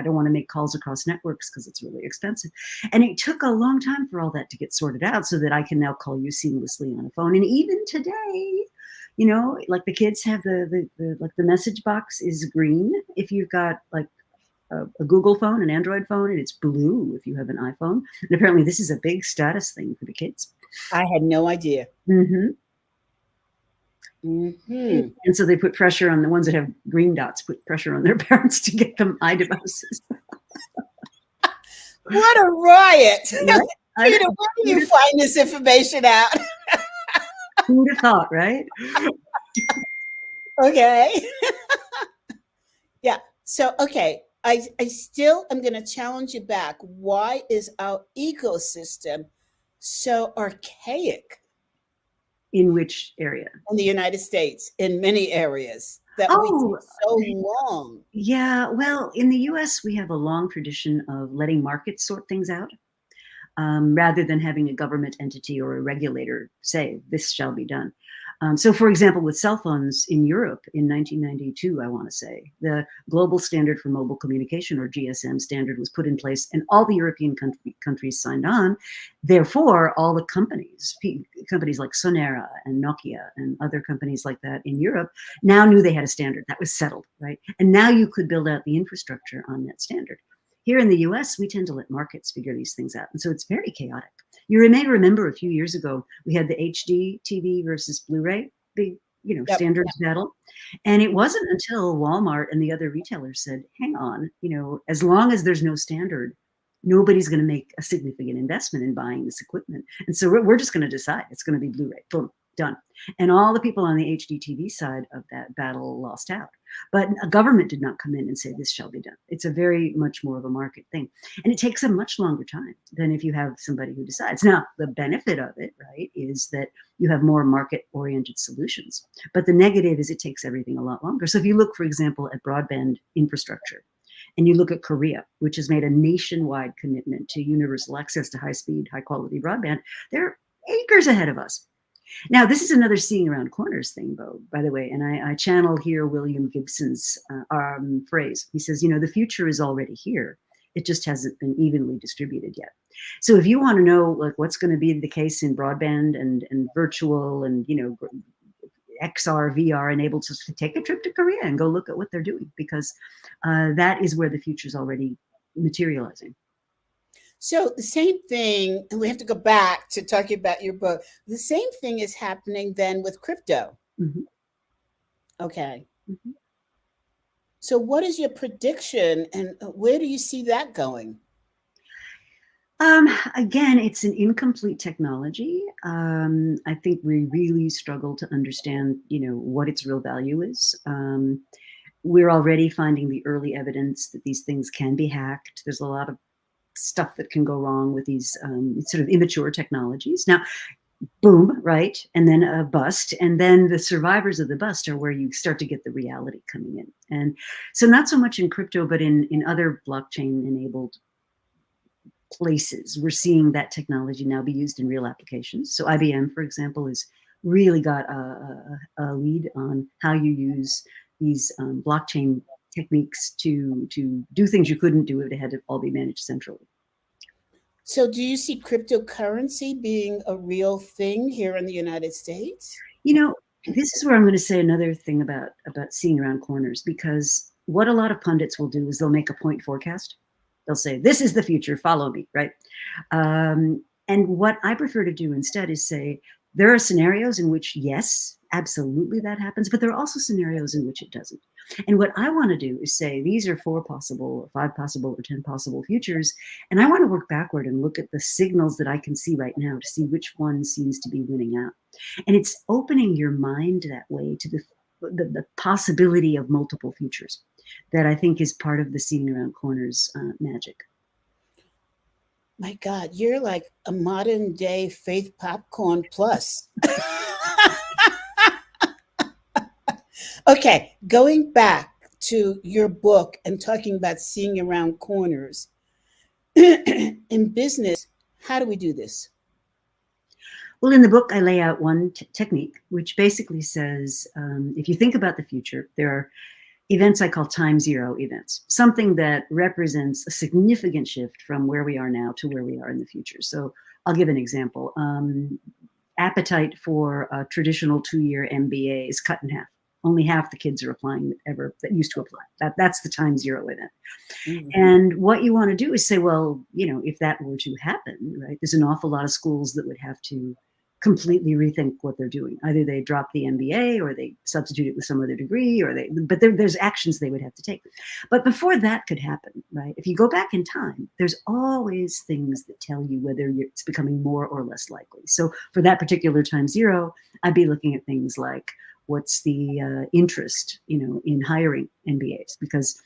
don't want to make calls across networks because it's really expensive. And it took a long time for all that to get sorted out so that I can now call you seamlessly on a phone. And even today, the kids have the message box is green if you've got a Google phone, an Android phone, and it's blue if you have an iPhone. And apparently this is a big status thing for the kids. I had no idea. And so they put pressure on the ones that have green dots, put pressure on their parents to get them iDevices. What a riot. Where do you find this information out? Who would have thought, right? Okay. Yeah. So, okay. I still am going to challenge you back. Why is our ecosystem so archaic? In which area? In the United States, in many areas that we take so long. Yeah, well, in the US, we have a long tradition of letting markets sort things out rather than having a government entity or a regulator say, this shall be done. So, for example, with cell phones in Europe in 1992, I want to say, the Global Standard for Mobile Communication, or GSM standard, was put in place, and all the European countries signed on. Therefore, all the companies like Sonera and Nokia and other companies like that in Europe now knew they had a standard that was settled, right? And now you could build out the infrastructure on that standard. Here in the US, we tend to let markets figure these things out. And so it's very chaotic. You may remember a few years ago, we had the HD TV versus Blu-ray, big, Yep. standards battle. And it wasn't until Walmart and the other retailers said, hang on, as long as there's no standard, nobody's going to make a significant investment in buying this equipment. And so we're just going to decide it's going to be Blu-ray. Boom, done. And all the people on the HD TV side of that battle lost out. But a government did not come in and say this shall be done. It's a very much more of a market thing. And it takes a much longer time than if you have somebody who decides. Now, the benefit of it, right, is that you have more market-oriented solutions. But the negative is it takes everything a lot longer. So if you look, for example, at broadband infrastructure, and you look at Korea, which has made a nationwide commitment to universal access to high-speed, high-quality broadband, they're acres ahead of us. Now, this is another seeing around corners thing, Bo, by the way, and I channel here William Gibson's phrase. He says, the future is already here. It just hasn't been evenly distributed yet. So if you want to know like what's going to be the case in broadband and virtual and, XR, VR enabled, to take a trip to Korea and go look at what they're doing, because that is where the future is already materializing. So the same thing, and we have to go back to talking about your book. The same thing is happening then with crypto. Mm-hmm. Okay. Mm-hmm. So what is your prediction, and where do you see that going? Again, it's an incomplete technology. I think we really struggle to understand, what its real value is. We're already finding the early evidence that these things can be hacked. There's a lot of stuff that can go wrong with these sort of immature technologies. Now, boom, right? And then a bust. And then the survivors of the bust are where you start to get the reality coming in. And so not so much in crypto, but in other blockchain-enabled places, we're seeing that technology now be used in real applications. So IBM, for example, has really got a lead on how you use these blockchain techniques to do things you couldn't do if it had to all be managed centrally. So do you see cryptocurrency being a real thing here in the United States? This is where I'm going to say another thing about seeing around corners, because what a lot of pundits will do is they'll make a point forecast. They'll say, this is the future, follow me, right? And what I prefer to do instead is say, there are scenarios in which, yes, absolutely that happens, but there are also scenarios in which it doesn't. And what I want to do is say, these are 4 possible, or 5 possible, or 10 possible futures. And I want to work backward and look at the signals that I can see right now to see which one seems to be winning out. And it's opening your mind that way to the possibility of multiple futures that I think is part of the seeing around corners magic. My God, you're like a modern day Faith Popcorn Plus. Okay, going back to your book and talking about seeing around corners. In business, how do we do this? Well, in the book, I lay out one technique, which basically says, if you think about the future, there are events I call time zero events, something that represents a significant shift from where we are now to where we are in the future. So I'll give an example. Appetite for a traditional 2-year MBA is cut in half. Only half the kids are applying that used to apply. That's the time zero event. Mm-hmm. And what you want to do is say, well, if that were to happen, right, there's an awful lot of schools that would have to completely rethink what they're doing. Either they drop the MBA or they substitute it with some other degree, but there's actions they would have to take. But before that could happen, right, if you go back in time, there's always things that tell you whether it's becoming more or less likely. So for that particular time zero, I'd be looking at things like, what's the interest, in hiring MBAs? Because,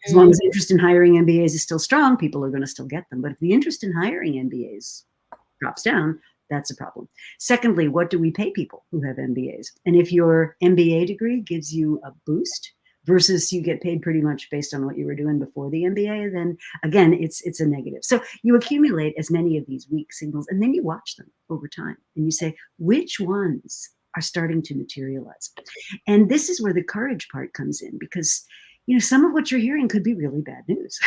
as long as interest in hiring MBAs is still strong, people are going to still get them. But if the interest in hiring MBAs drops down, that's a problem. Secondly, what do we pay people who have MBAs? And if your MBA degree gives you a boost versus you get paid pretty much based on what you were doing before the MBA, then again, it's a negative. So you accumulate as many of these weak signals, and then you watch them over time, and you say, which ones are starting to materialize. And this is where the courage part comes in, because some of what you're hearing could be really bad news,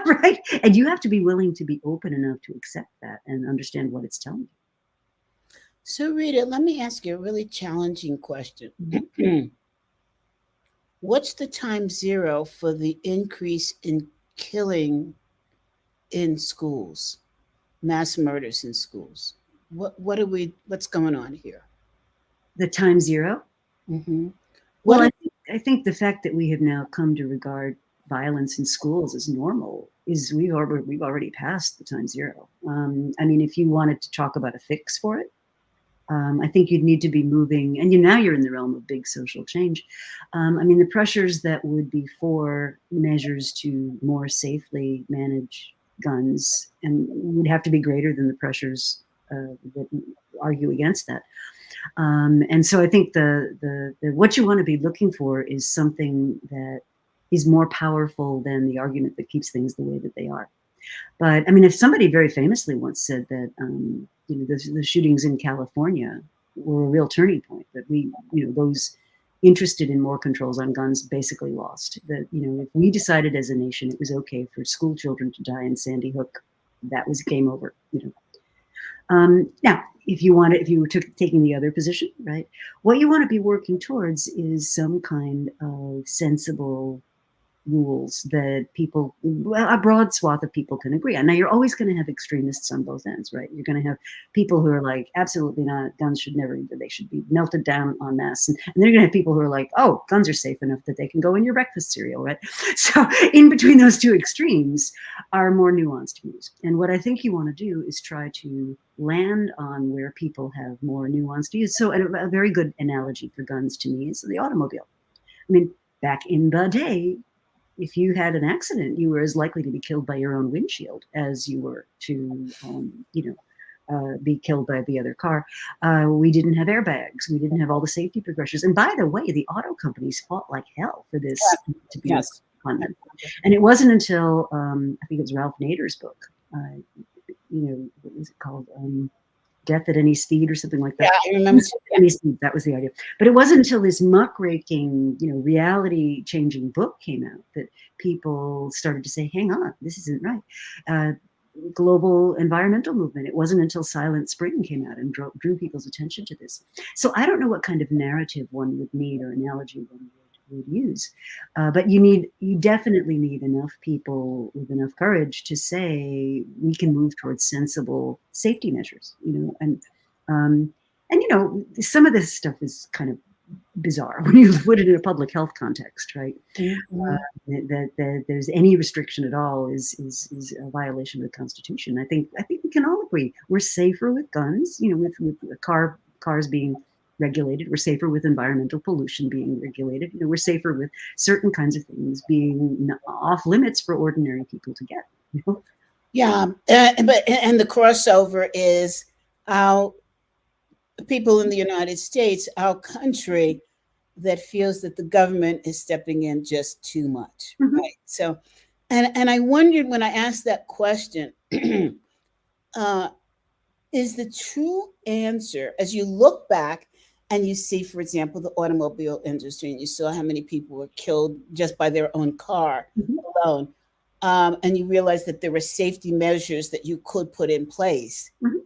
right? And you have to be willing to be open enough to accept that and understand what it's telling So, Rita, let me ask you a really challenging question. you. What's the time zero for the increase in killing in schools, mass murders in schools? What's going on here? The time zero? Mm-hmm. Well, What? I think the fact that we have now come to regard violence in schools as normal is we've already passed the time zero. I mean, if you wanted to talk about a fix for it, I think you'd need to be moving, and now you're in the realm of big social change. I mean, the pressures that would be for measures to more safely manage guns and would have to be greater than the pressures that argue against that. And so I think the what you want to be looking for is something that is more powerful than the argument that keeps things the way that they are. But I mean, if somebody very famously once said that the shootings in California were a real turning point, that those interested in more controls on guns basically lost. That if we decided as a nation it was okay for school children to die in Sandy Hook, that was game over. Now, if you were taking the other position, right, what you want to be working towards is some kind of sensible rules that a broad swath of people can agree on. Now, you're always going to have extremists on both ends, right? You're going to have people who are like, absolutely not, guns they should be melted down en masse. And then you're going to have people who are like, oh, guns are safe enough that they can go in your breakfast cereal, right? So in between those two extremes are more nuanced views. And what I think you want to do is try to land on where people have more nuanced views. So a very good analogy for guns to me is the automobile. I mean, back in the day, if you had an accident, you were as likely to be killed by your own windshield as you were to, be killed by the other car. We didn't have airbags. We didn't have all the safety precautions. And by the way, the auto companies fought like hell for this to be Yes. on them. And it wasn't until I think it was Ralph Nader's book. What was it called? Death at Any Speed or something like that. Yeah, I remember. Any Speed, that was the idea. But it wasn't until this muckraking, reality-changing book came out that people started to say, hang on, this isn't right. Global environmental movement. It wasn't until Silent Spring came out and drew people's attention to this. So I don't know what kind of narrative one would need or analogy one would use. But you definitely need enough people with enough courage to say we can move towards sensible safety measures, and some of this stuff is kind of bizarre when you put it in a public health context, right? Mm-hmm. That there's any restriction at all is a violation of the Constitution. I think we can all agree we're safer with guns, with cars being regulated. We're safer with environmental pollution being regulated. We're safer with certain kinds of things being off limits for ordinary people to get. Yeah, and the crossover is our people in the United States, our country, that feels that the government is stepping in just too much, Mhm. right? So, and I wondered when I asked that question, is the true answer, as you look back and you see, for example, the automobile industry, and you saw how many people were killed just by their own car Mhm. alone, and you realize that there were safety measures that you could put in place. Mhm.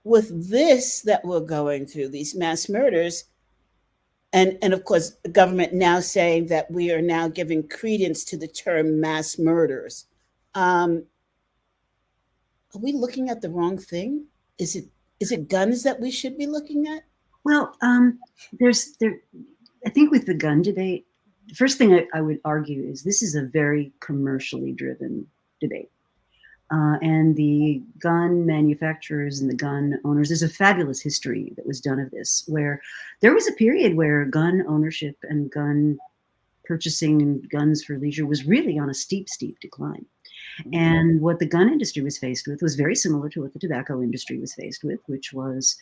With this that we're going through, these mass murders, and of course, the government now saying that we are now giving credence to the term mass murders. Are we looking at the wrong thing? Is it guns that we should be looking at? Well, I think with the gun debate, the first thing I would argue is this is a very commercially driven debate. And the gun manufacturers and the gun owners, there's a fabulous history that was done of this, where there was a period where gun ownership and gun purchasing and guns for leisure was really on a steep, steep decline. And what the gun industry was faced with was very similar to what the tobacco industry was faced with, which was,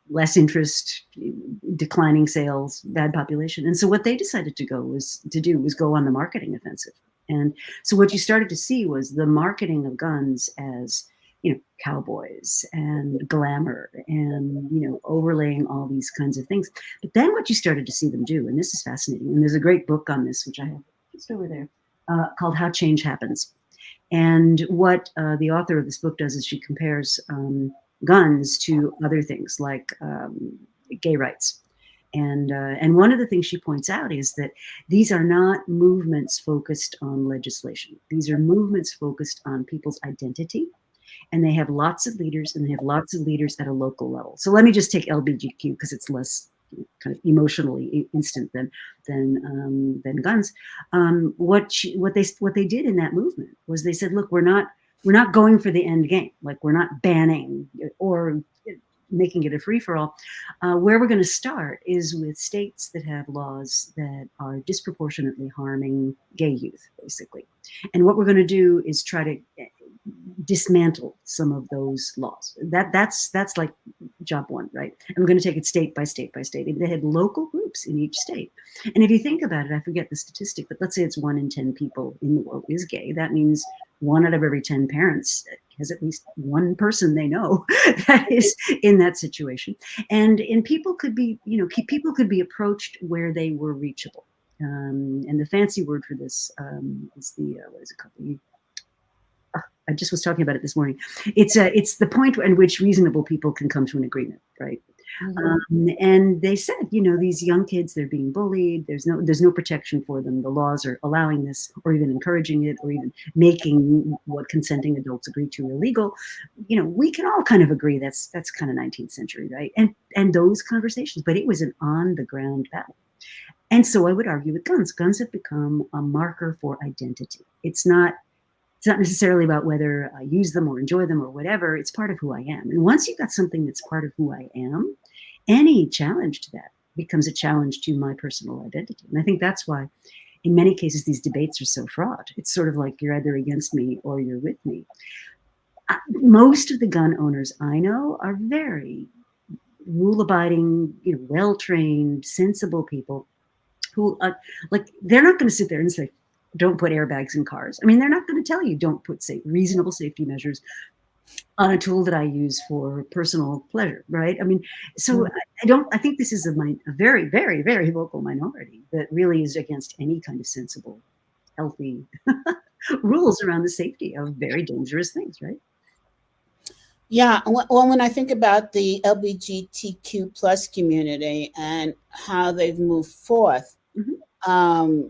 less interest, declining sales, bad population. And so what they decided to do was go on the marketing offensive. And so what you started to see was the marketing of guns as, cowboys and glamour and, overlaying all these kinds of things. But then what you started to see them do, and this is fascinating, and there's a great book on this, which I have just over there, called How Change Happens. And what the author of this book does is she compares guns to other things like gay rights. And one of the things she points out is that these are not movements focused on legislation. These are movements focused on people's identity, and they have lots of leaders, and they have lots of leaders at a local level. So let me just take LBGQ because it's less kind of emotionally instant than guns. What they did in that movement was they said, look, we're not going for the end game. Like, we're not banning or making it a free-for-all. Where we're going to start is with states that have laws that are disproportionately harming gay youth, basically. And what we're going to do is try to dismantle some of those laws. That's like job one, right? And we're going to take it state by state by state. They had local groups in each state. And if you think about it, I forget the statistic, but let's say it's 1 in 10 people in the world is gay. That means 1 out of every 10 parents has at least one person they know that is in that situation. And people could be, people could be approached where they were reachable. And the fancy word for this is what is it called? I just was talking about it this morning. It's the point in which reasonable people can come to an agreement, right? Mm-hmm. And they said, these young kids, they're being bullied. There's no protection for them. The laws are allowing this, or even encouraging it, or even making what consenting adults agree to illegal. We can all kind of agree that's kind of 19th century, right? And those conversations, but it was an on the ground battle. And so I would argue with guns. Guns have become a marker for identity. It's not necessarily about whether I use them or enjoy them or whatever. It's part of who I am. And once you've got something that's part of who I am, any challenge to that becomes a challenge to my personal identity. And I think that's why, in many cases, these debates are so fraught. It's sort of like you're either against me or you're with me. Most of the gun owners I know are very rule-abiding, well-trained, sensible people who, they're not going to sit there and say, don't put airbags in cars. I mean, they're not going to tell you don't put reasonable safety measures on a tool that I use for personal pleasure, right? I mean, so I think this is a very, very, very vocal minority that really is against any kind of sensible, healthy rules around the safety of very dangerous things, right? Yeah, well, when I think about the LGBTQ plus community and how they've moved forth, mm-hmm.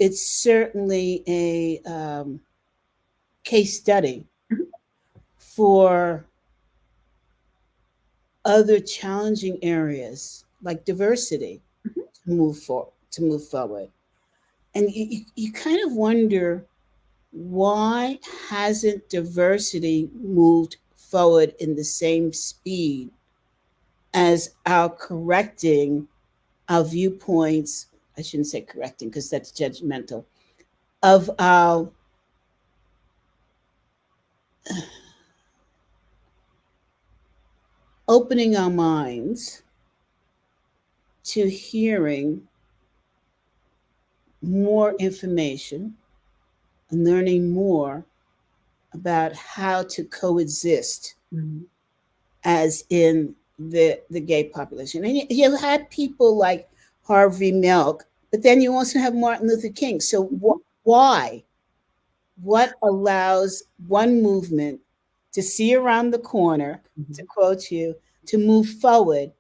It's certainly a case study mm-hmm. for other challenging areas like diversity mm-hmm. to move forward. And you kind of wonder, why hasn't diversity moved forward in the same speed as our correcting our viewpoints? I shouldn't say correcting because that's judgmental, of our opening our minds to hearing more information and learning more about how to coexist mm-hmm. as in the gay population. And you had people like Harvey Milk, but then you also have Martin Luther King. So why? What allows one movement to see around the corner, mm-hmm. to quote you, to move forward,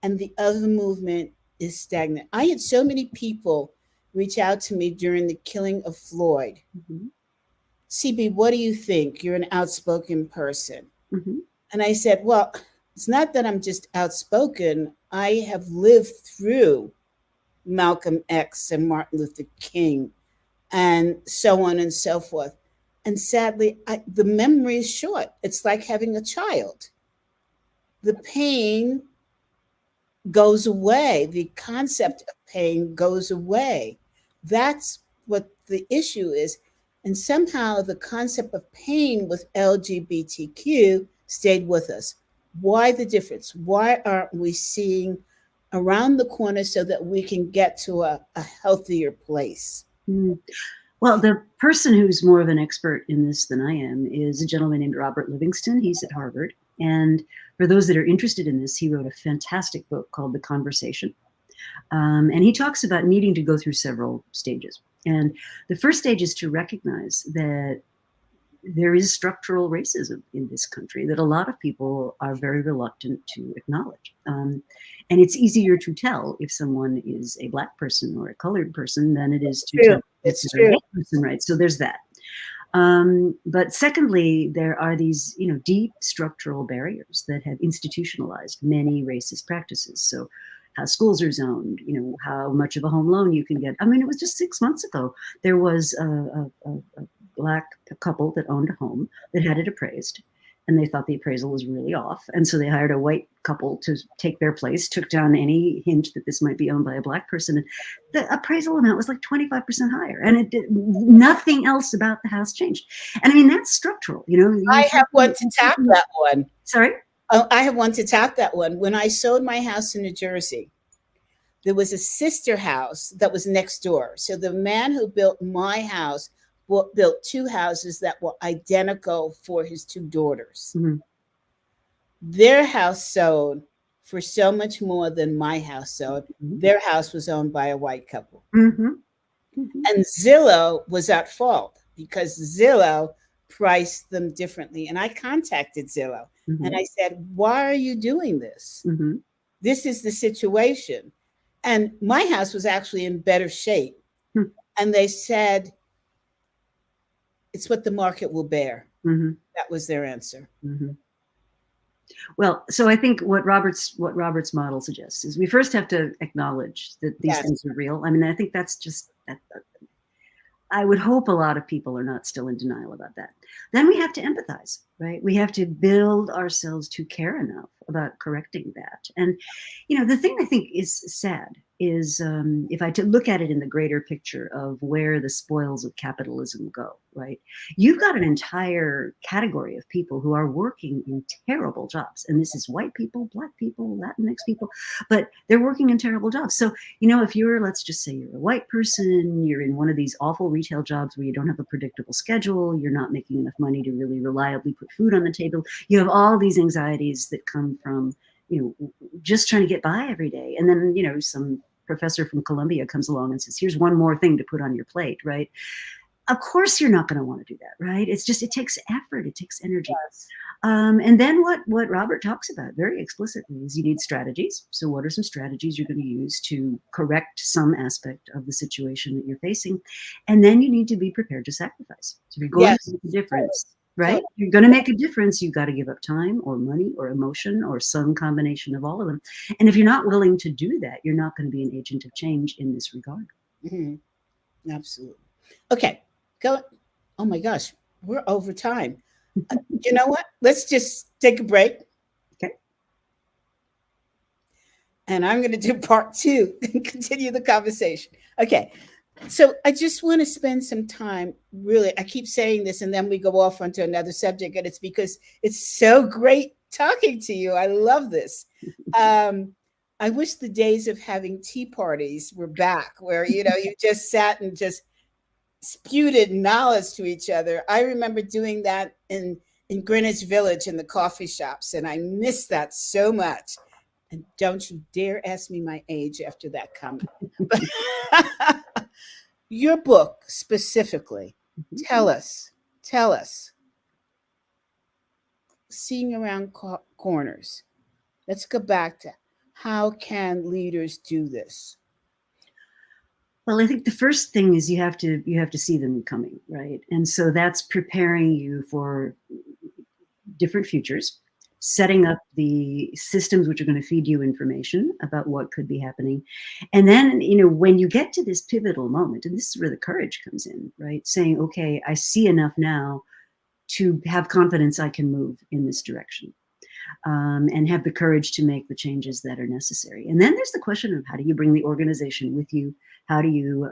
and the other movement is stagnant? I had so many people reach out to me during the killing of Floyd. Mm-hmm. CB, what do you think? You're an outspoken person. Mm-hmm. And I said, well, it's not that I'm just outspoken. I have lived through Malcolm X and Martin Luther King and so on and so forth. And sadly, the memory is short. It's like having a child. The pain goes away. The concept of pain goes away. That's what the issue is. And somehow the concept of pain with LGBTQ stayed with us. Why the difference? Why aren't we seeing around the corner so that we can get to a healthier place? Well, the person who's more of an expert in this than I am is a gentleman named Robert Livingston. He's at Harvard. And for those that are interested in this, he wrote a fantastic book called The Conversation. And he talks about needing to go through several stages. And the first stage is to recognize that there is structural racism in this country that a lot of people are very reluctant to acknowledge. And it's easier to tell if someone is a Black person or a colored person than it is to tell if It's they're a true. white person, right? So there's that. But secondly, there are these, deep structural barriers that have institutionalized many racist practices. So how schools are zoned, how much of a home loan you can get. I mean, it was just 6 months ago, there was a Black couple that owned a home that had it appraised, and they thought the appraisal was really off. And so they hired a white couple to take their place, took down any hint that this might be owned by a Black person. And the appraisal amount was like 25% higher, and nothing else about the house changed. And I mean, that's structural, I have one to tap that one. Sorry? Oh, I have one to tap that one. When I sold my house in New Jersey, there was a sister house that was next door. So the man who built my house built two houses that were identical for his two daughters. Mhm. Their house sold for so much more than my house sold. Mhm. Their house was owned by a white couple. Mhm. Mhm. And Zillow was at fault because Zillow priced them differently. And I contacted Zillow and Mhm. I said, why are you doing this? Mhm. This is the situation. And my house was actually in better shape. Mhm. And they said, it's what the market will bear. Mhm. That was their answer. Mhm. Well, so I think what Robert's model suggests is we first have to acknowledge that these Yes. things are real. I mean, I think that's just I would hope a lot of people are not still in denial about that. Then we have to empathize, right? We have to build ourselves to care enough about correcting that. And, the thing I think is sad is if I look at it in the greater picture of where the spoils of capitalism go, right? You've got an entire category of people who are working in terrible jobs. And this is white people, Black people, Latinx people, but they're working in terrible jobs. So if let's just say you're a white person, you're in one of these awful retail jobs where you don't have a predictable schedule, you're not making enough money to really reliably put food on the table, you have all these anxieties that come from, just trying to get by every day. And then, some professor from Columbia comes along and says, here's one more thing to put on your plate, right? Of course you're not going to want to do that, right? It takes effort, it takes energy. Yes. And then what Robert talks about very explicitly is you need strategies. So what are some strategies you're going to use to correct some aspect of the situation that you're facing? And then you need to be prepared to sacrifice. So if you're going Yes. to make a difference, right? If you're going to make a difference, you've got to give up time or money or emotion or some combination of all of them. And if you're not willing to do that, you're not going to be an agent of change in this regard. Mm-hmm. Absolutely. Okay. Go. Oh my gosh, we're over time. You know what? Let's just take a break. Okay. And I'm going to do part two and continue the conversation. Okay. So I just want to spend some time, really. I keep saying this and then we go off onto another subject, and it's because it's so great talking to you. I love this. I wish the days of having tea parties were back where, you just sat and just spewed knowledge to each other. I remember doing that in Greenwich Village in the coffee shops, and I miss that so much. And don't you dare ask me my age after that comment. Your book specifically, tell us, seeing around corners. Let's go back to how can leaders do this? Well, I think the first thing is you have to see them coming, right? And so that's preparing you for different futures, setting up the systems which are going to feed you information about what could be happening. And then, when you get to this pivotal moment, and this is where the courage comes in, right? Saying, okay, I see enough now to have confidence I can move in this direction. And have the courage to make the changes that are necessary. And then there's the question of how do you bring the organization with you? How do you,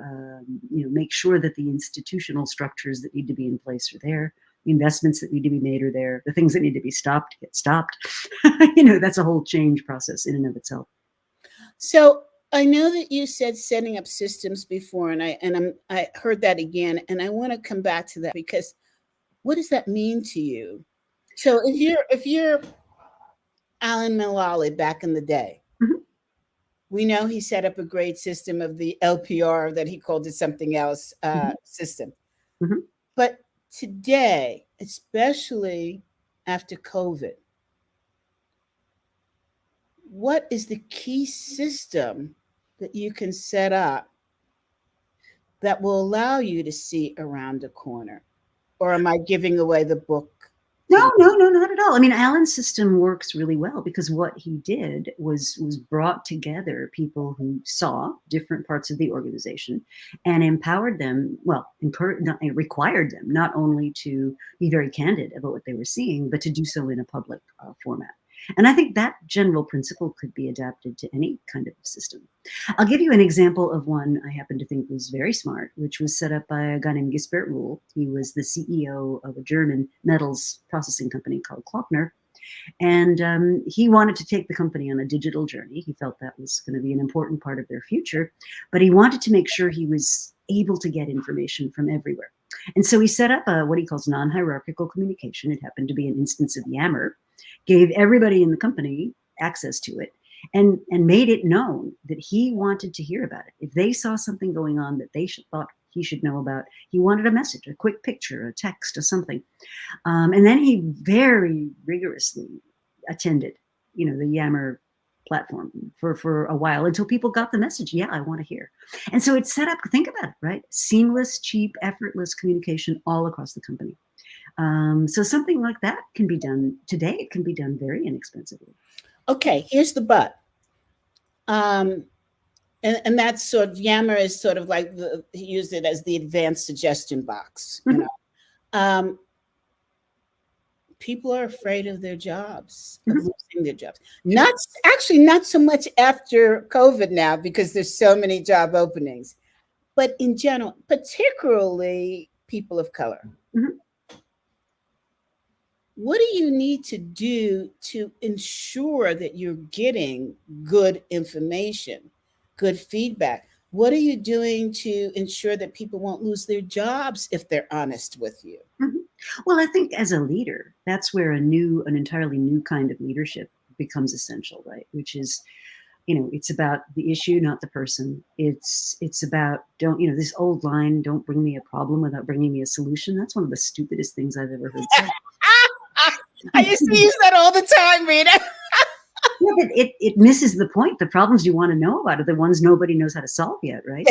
make sure that the institutional structures that need to be in place are there? The investments that need to be made are there. The things that need to be stopped get stopped. That's a whole change process in and of itself. So I know that you said setting up systems before, and I heard that again, and I want to come back to that because what does that mean to you? So if you're Alan Mullally back in the day, Mhm, we know he set up a great system of the LPR that he called it something else mhm, system. mhm. But today, especially after COVID, what is the key system that you can set up that will allow you to see around the corner? Or am I giving away the book No, to you? no, no, not at all. I mean, Alan's system works really well because what he did was brought together people who saw different parts of the organization and empowered them. Well, required them not only to be very candid about what they were seeing, but to do so in a public format. And I think that general principle could be adapted to any kind of system. I'll give you an example of one I happen to think was very smart, which was set up by a guy named Gisbert Ruhl. He was the CEO of a German metals processing company called Klockner. And he wanted to take the company on a digital journey. He felt that was going to be an important part of their future, but he wanted to make sure he was able to get information from everywhere. And so he set up what he calls non hierarchical communication. It happened to be an instance of Yammer, gave everybody in the company access to it, and made it known that he wanted to hear about it. If they saw something going on that they thought he should know about, he wanted a message, a quick picture, a text, or something. And then he very rigorously attended, the Yammer platform for a while until people got the message. Yeah, I want to hear. And so it's set up. Think about it, right? Seamless, cheap, effortless communication all across the company. So something like that can be done today. It can be done very inexpensively. Okay, here's the but. Um, and that's sort of Yammer is sort of like he used it as the advanced suggestion box. Mhm, Um, people are afraid of their jobs, of mhm, losing their jobs. sure. Not actually not so much after COVID now because there's so many job openings, but in general, particularly people of color. Mhm. What do you need to do to ensure that you're getting good information, good feedback? What are you doing to ensure that people won't lose their jobs if they're honest with you? Mhm. Well, I think as a leader, that's where an entirely new kind of leadership becomes essential, right? Which is, it's about the issue, not the person. It's about don't, this old line, don't bring me a problem without bringing me a solution. That's one of the stupidest things I've ever heard said. I used to use that all the time, Rita. Yeah, but it misses the point. The problems you want to know about are the ones nobody knows how to solve yet, right?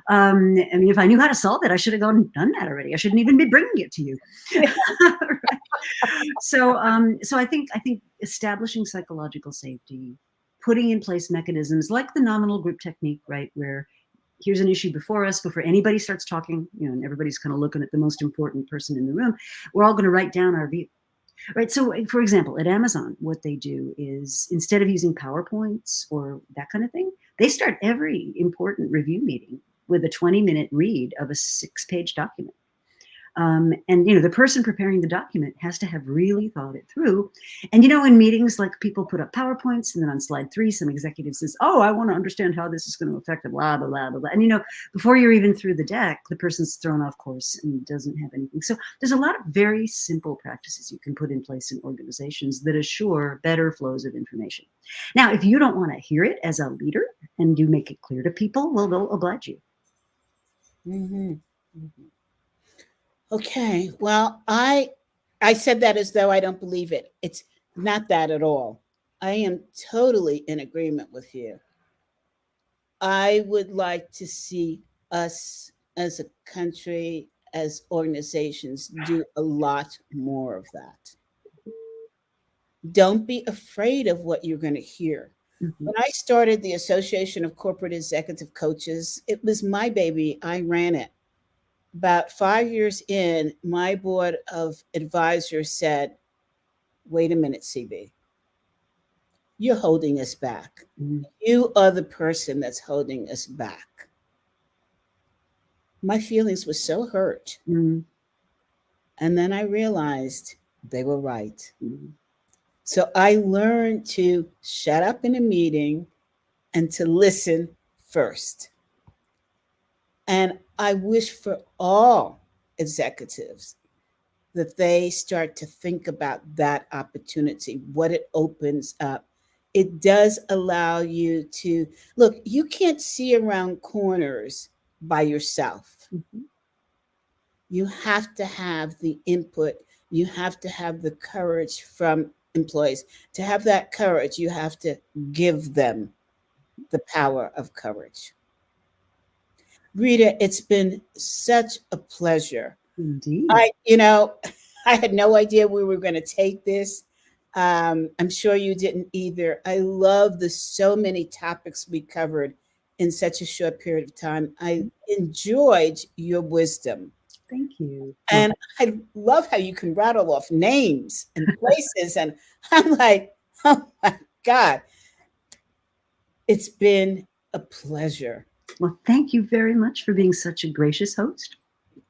I mean, if I knew how to solve it, I should have gone and done that already. I shouldn't even be bringing it to you. Right? So I think establishing psychological safety, putting in place mechanisms like the nominal group technique, right, where here's an issue before us before anybody starts talking, and everybody's kind of looking at the most important person in the room. We're all going to write down our view. Right. So, for example, at Amazon, what they do is instead of using PowerPoints or that kind of thing, they start every important review meeting with a 20-minute read of a 6-page document. And the person preparing the document has to have really thought it through. And in meetings, like people put up PowerPoints, and then on slide 3, some executive says, "Oh, I want to understand how this is going to affect blah blah blah blah blah." And before you're even through the deck, the person's thrown off course and doesn't have anything. So there's a lot of very simple practices you can put in place in organizations that assure better flows of information. Now, if you don't want to hear it as a leader and you make it clear to people, well, they'll oblige you. Mm-hmm. Okay. Well, I said that as though I don't believe it. It's not that at all. I am totally in agreement with you. I would like to see us as a country, as organizations, do a lot more of that. Don't be afraid of what you're going to hear. Mhm. When I started the Association of Corporate Executive Coaches, it was my baby. I ran it. About 5 years in, my board of advisors said, wait a minute, CB, you're holding us back. Mhm. You are the person that's holding us back. My feelings were so hurt. Mhm. And then I realized they were right. Mhm. So I learned to shut up in a meeting and to listen first. And I wish for all executives that they start to think about that opportunity, what it opens up. It does allow you to look, you can't see around corners by yourself. Mhm. You have to have the input, you have to have the courage from employees. To have that courage, you have to give them the power of courage. Rita, it's been such a pleasure. Indeed. I I had no idea we were going to take this. I'm sure you didn't either. I love the so many topics we covered in such a short period of time. I enjoyed your wisdom. Thank you. Well, And I love how you can rattle off names and places. And I'm like, oh my God, it's been a pleasure. well, thank you very much for being such a gracious host.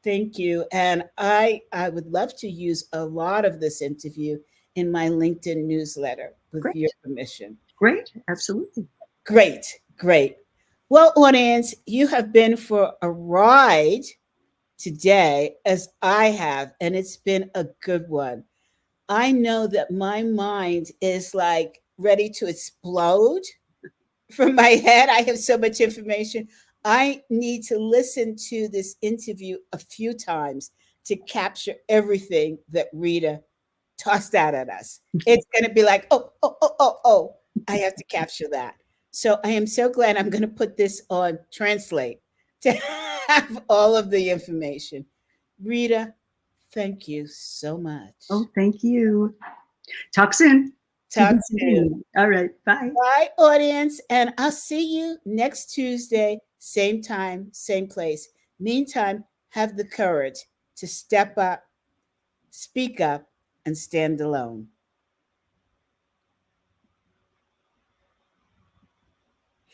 Thank you. And I would love to use a lot of this interview in my LinkedIn newsletter with your Great. permission. Great. Absolutely. Great, great. Well, audience, you have been for a ride today as I have, and it's been a good one. I know that my mind is like ready to explode from my head. I have so much information. I need to listen to this interview a few times to capture everything that Rita tossed out at us. It's going to be like, oh, oh, oh, oh, oh, I have to capture that. So I am so glad I'm going to put this on translate to have all of the information. Rita, thank you so much. Oh, thank you. Talk soon. Talk soon. All right. Bye. Bye, audience, and I'll see you next Tuesday, same time, same place. Meantime, have the courage to step up, speak up, and stand alone.